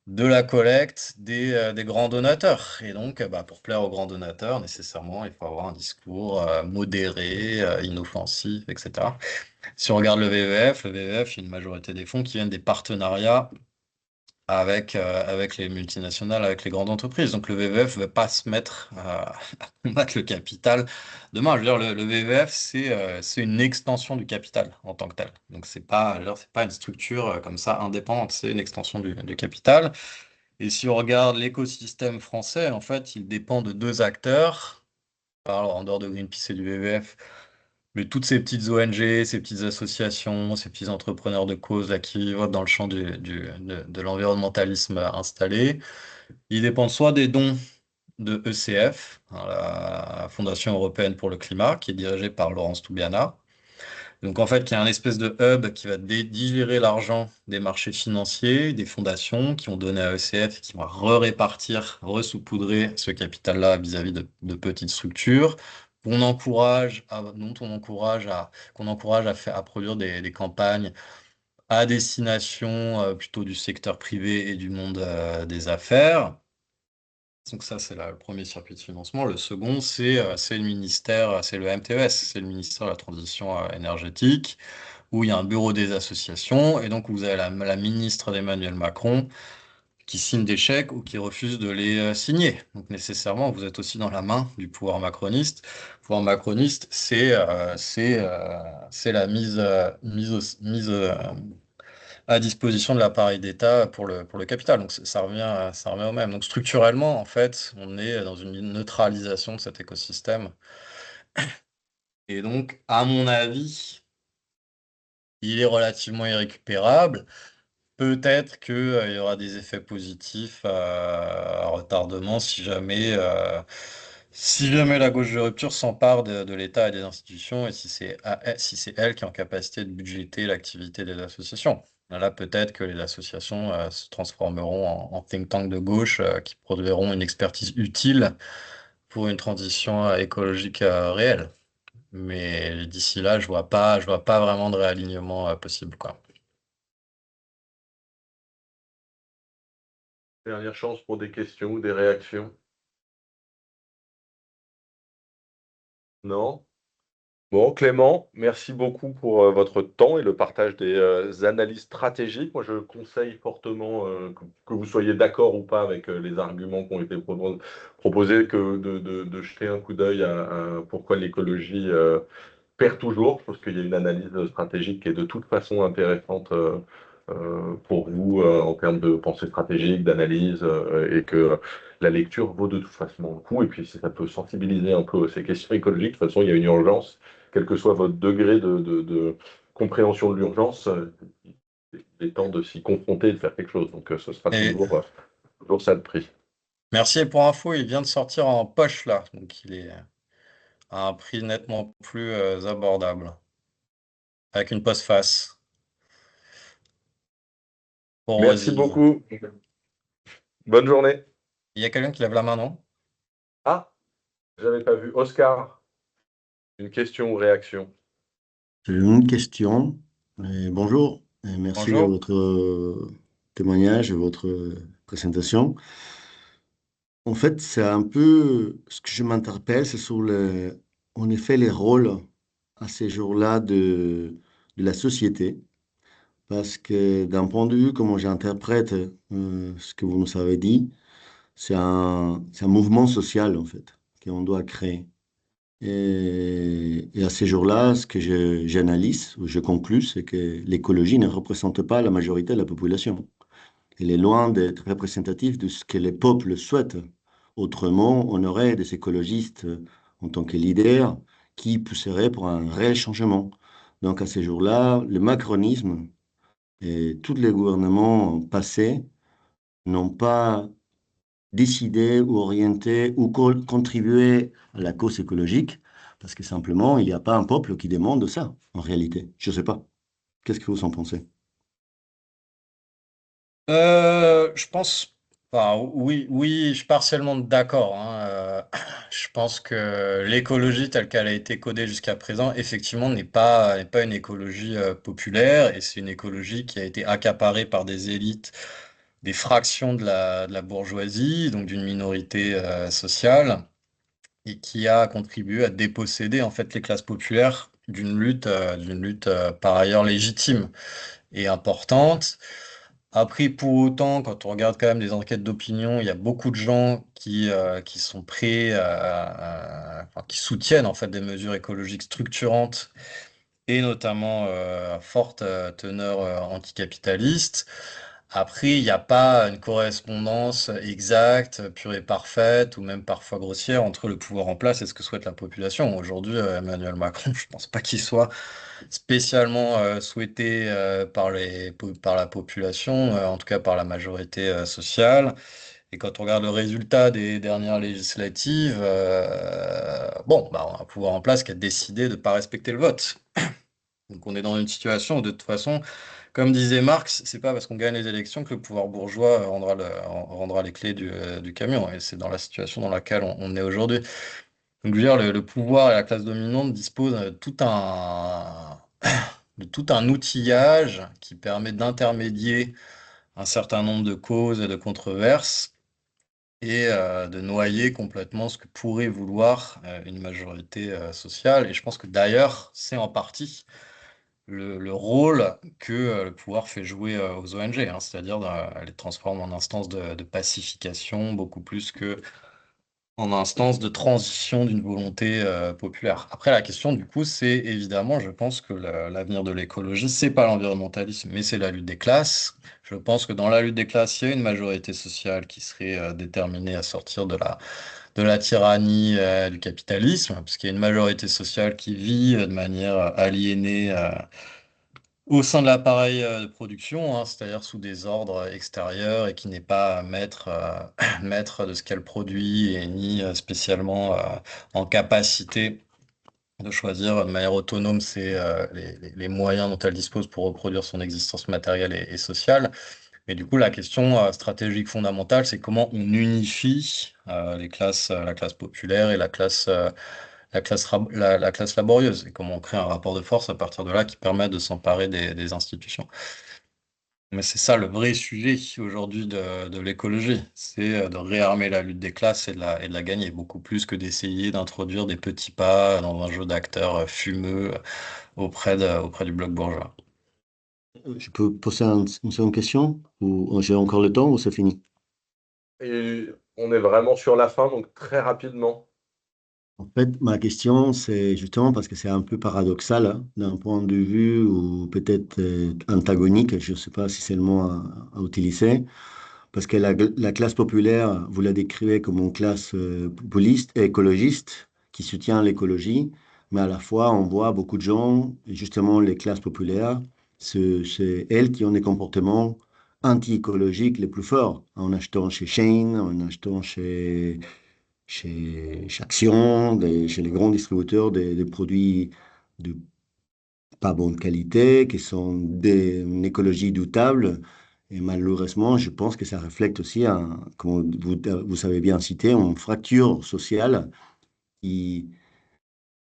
de la collecte des grands donateurs. Et donc, bah, pour plaire aux grands donateurs, nécessairement, il faut avoir un discours modéré, inoffensif, etc. Si on regarde le WWF, il y a une majorité des fonds qui viennent des partenariats avec les multinationales, avec les grandes entreprises. Donc le WWF ne va pas se mettre à combattre le capital demain. Je veux dire, le WWF, c'est une extension du capital en tant que tel. Donc c'est pas une structure comme ça indépendante, c'est une extension du capital. Et si on regarde l'écosystème français, en fait, il dépend de deux acteurs. Alors, en dehors de Greenpeace et du WWF, mais toutes ces petites ONG, ces petites associations, ces petits entrepreneurs de cause là, qui votent dans le champ de l'environnementalisme installé, ils dépendent soit des dons de ECF, hein, la Fondation européenne pour le climat, qui est dirigée par Laurence Toubiana. Donc en fait, qui est un espèce de hub qui va digérer l'argent des marchés financiers, des fondations qui ont donné à ECF et qui vont répartir, ressaupoudrer ce capital-là vis-à-vis de petites structures qu'on encourage à produire des campagnes à destination plutôt du secteur privé et du monde des affaires. Donc ça, c'est le premier circuit de financement. Le second, c'est le ministère, c'est le MTES, c'est le ministère de la Transition énergétique, où il y a un bureau des associations, et donc vous avez la ministre d'Emmanuel Macron qui signe des chèques ou qui refuse de les signer. Donc nécessairement, vous êtes aussi dans la main du pouvoir macroniste. Le pouvoir macroniste, c'est la mise à disposition de l'appareil d'État pour le capital. Donc ça revient au même. Donc structurellement, en fait, on est dans une neutralisation de cet écosystème. Et donc, à mon avis, il est relativement irrécupérable. Peut-être qu'il y aura des effets positifs à retardement si jamais la gauche de rupture s'empare de l'État et des institutions et si c'est elle qui est en capacité de budgéter l'activité des associations. Là, peut-être que les associations se transformeront en think tank de gauche qui produiront une expertise utile pour une transition écologique réelle. Mais d'ici là, je vois pas vraiment de réalignement possible, quoi. Dernière chance pour des questions ou des réactions. Non? Bon, Clément, merci beaucoup pour votre temps et le partage des analyses stratégiques. Moi, je conseille fortement que vous soyez d'accord ou pas avec les arguments qui ont été proposés, que de jeter un coup d'œil à pourquoi l'écologie perd toujours. Je pense qu'il y a une analyse stratégique qui est de toute façon intéressante pour vous en termes de pensée stratégique, d'analyse, et que la lecture vaut de toute façon le coup. Et puis, si ça peut sensibiliser un peu ces questions écologiques, de toute façon, il y a une urgence, quel que soit votre degré de compréhension de l'urgence, il est temps de s'y confronter et de faire quelque chose. Donc, ce sera Et toujours ça de prix. merci pour info, il vient de sortir en poche là, donc il est à un prix nettement plus abordable, avec une postface pour Merci Rosy. beaucoup. Bonne journée. Il y a quelqu'un qui lève la main, non? Ah, j'avais pas vu. Oscar, une question ou réaction? J'ai une question. Bonjour, et merci de Bonjour. votre témoignage et votre présentation. En fait, c'est un peu ce que je m'interpelle, c'est sur en effet, les rôles à ces jours-là de la société. Parce que d'un point de vue, comment j'interprète ce que vous nous avez dit, c'est un mouvement social, en fait, qu'on doit créer. Et à ces jours-là, ce que j'analyse, ou je conclus, c'est que l'écologie ne représente pas la majorité de la population. Elle est loin d'être représentative de ce que les peuples souhaitent. Autrement, on aurait des écologistes en tant que leaders qui pousseraient pour un réel changement. Donc à ces jours-là, le macronisme et tous les gouvernements passés n'ont pas décidé ou orienté ou contribué à la cause écologique parce que simplement, il n'y a pas un peuple qui demande ça, en réalité. Je ne sais pas. Qu'est-ce que vous en pensez? Je pense, enfin, oui, oui, je suis partiellement d'accord, hein. Je pense que l'écologie telle qu'elle a été codée jusqu'à présent, effectivement, n'est pas une écologie populaire, et c'est une écologie qui a été accaparée par des élites, des fractions de la bourgeoisie, donc d'une minorité sociale, et qui a contribué à déposséder en fait les classes populaires d'une lutte par ailleurs légitime et importante. Après, pour autant, quand on regarde quand même des enquêtes d'opinion, il y a beaucoup de gens qui sont prêts enfin, qui soutiennent en fait des mesures écologiques structurantes et notamment à forte teneur anticapitaliste. Après, il n'y a pas une correspondance exacte, pure et parfaite, ou même parfois grossière, entre le pouvoir en place et ce que souhaite la population. Aujourd'hui, Emmanuel Macron, je pense pas qu'il soit spécialement souhaité par la population, en tout cas par la majorité sociale. Et quand on regarde le résultat des dernières législatives, bon, bah, on a un pouvoir en place qui a décidé de ne pas respecter le vote. Donc on est dans une situation où de toute façon, comme disait Marx, c'est pas parce qu'on gagne les élections que le pouvoir bourgeois rendra les clés du camion. Et c'est dans la situation dans laquelle on est aujourd'hui. Donc, je veux dire, le pouvoir et la classe dominante disposent de tout un outillage qui permet d'intermédier un certain nombre de causes et de controverses et de noyer complètement ce que pourrait vouloir une majorité sociale. Et je pense que d'ailleurs, c'est en partie le rôle que le pouvoir fait jouer aux ONG, hein, c'est-à-dire les transforme en instance de pacification beaucoup plus que en instance de transition d'une volonté populaire. Après, la question, du coup, c'est évidemment, je pense que l'avenir de l'écologie, c'est pas l'environnementalisme, mais c'est la lutte des classes. Je pense que dans la lutte des classes, il y a une majorité sociale qui serait déterminée à sortir de la tyrannie du capitalisme, parce qu'il y a une majorité sociale qui vit de manière aliénée au sein de l'appareil de production, hein, c'est-à-dire sous des ordres extérieurs et qui n'est pas maître, maître de ce qu'elle produit et ni spécialement en capacité de choisir de manière autonome les moyens dont elle dispose pour reproduire son existence matérielle et sociale. Et du coup, la question stratégique fondamentale, c'est comment on unifie la classe populaire et la classe laborieuse, et comment on crée un rapport de force à partir de là qui permet de s'emparer des institutions. Mais c'est ça le vrai sujet aujourd'hui de l'écologie, c'est de réarmer la lutte des classes et de la gagner, beaucoup plus que d'essayer d'introduire des petits pas dans un jeu d'acteurs fumeux auprès du bloc bourgeois. Je peux poser une seconde question ou j'ai encore le temps ou c'est fini? Et on est vraiment sur la fin, donc très rapidement. En fait, ma question, c'est justement parce que c'est un peu paradoxal hein, d'un point de vue ou peut-être antagonique, je ne sais pas si c'est le mot à utiliser, parce que la classe populaire, vous la décrivez comme une classe populiste et écologiste qui soutient l'écologie, mais à la fois, on voit beaucoup de gens, et justement les classes populaires, c'est elles qui ont des comportements anti-écologiques les plus forts, en achetant chez Shein, en achetant chez Action, chez les grands distributeurs des produits de pas bonne qualité, qui sont d'une écologie doutable. Et malheureusement, je pense que ça reflète aussi, comme vous savez bien cité, une fracture sociale qui,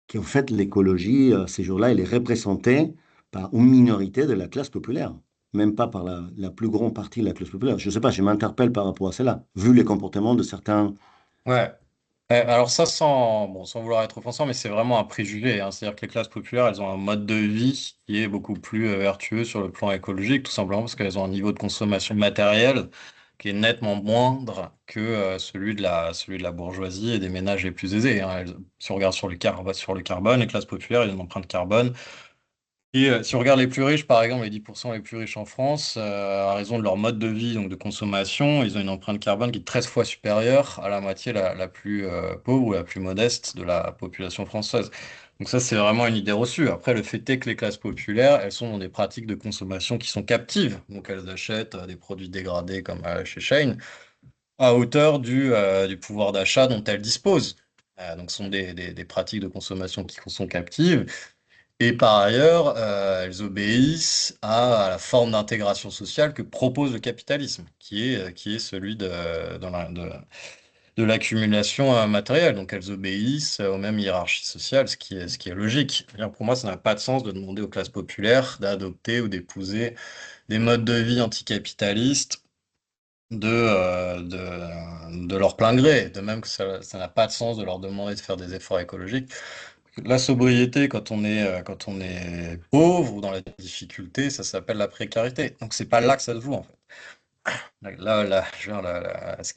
qui en fait, l'écologie, ces jours-là, elle est représentée par une minorité de la classe populaire, même pas par la plus grande partie de la classe populaire. Je ne sais pas, je m'interpelle par rapport à cela, vu les comportements de certains. Ouais. Alors ça, sans vouloir être offensant, mais c'est vraiment un préjugé, hein. C'est-à-dire que les classes populaires, elles ont un mode de vie qui est beaucoup plus vertueux sur le plan écologique, tout simplement parce qu'elles ont un niveau de consommation matérielle qui est nettement moindre que celui de la bourgeoisie et des ménages les plus aisés, hein. Si on regarde sur le carbone, les classes populaires, ils ont une empreinte carbone. Et si on regarde les plus riches, par exemple, les 10% les plus riches en France, à raison de leur mode de vie, donc de consommation, ils ont une empreinte carbone qui est 13 fois supérieure à la moitié la plus pauvre ou la plus modeste de la population française. Donc ça, c'est vraiment une idée reçue. Après, le fait est que les classes populaires, elles sont dans des pratiques de consommation qui sont captives. Donc elles achètent des produits dégradés comme chez Shein, à hauteur du pouvoir d'achat dont elles disposent. Donc ce sont des pratiques de consommation qui sont captives. Et par ailleurs, elles obéissent à la forme d'intégration sociale que propose le capitalisme, qui est celui de l'accumulation matérielle. Donc elles obéissent aux mêmes hiérarchies sociales, ce qui est logique. C'est-à-dire, pour moi, ça n'a pas de sens de demander aux classes populaires d'adopter ou d'épouser des modes de vie anticapitalistes de leur plein gré. De même que ça n'a pas de sens de leur demander de faire des efforts écologiques. La sobriété, quand on est pauvre ou dans la difficulté, ça s'appelle la précarité. Donc, c'est pas là que ça se joue, en fait. Là, je veux dire, ce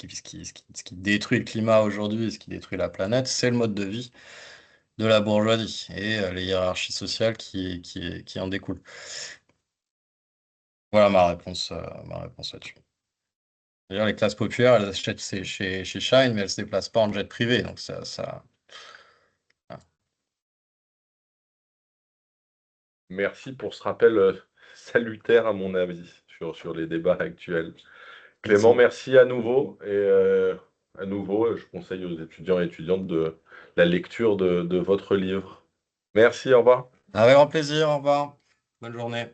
qui détruit le climat aujourd'hui et ce qui détruit la planète, c'est le mode de vie de la bourgeoisie et les hiérarchies sociales qui en découlent. Voilà ma réponse là-dessus. D'ailleurs, les classes populaires, elles achètent chez Shine, mais elles se déplacent pas en jet privé. Donc, ça. Voilà. Merci pour ce rappel salutaire, à mon avis, sur les débats actuels. Clément, merci à nouveau. Et à nouveau, je conseille aux étudiants et étudiantes la lecture de votre livre. Merci, au revoir. Avec grand plaisir, au revoir. Bonne journée.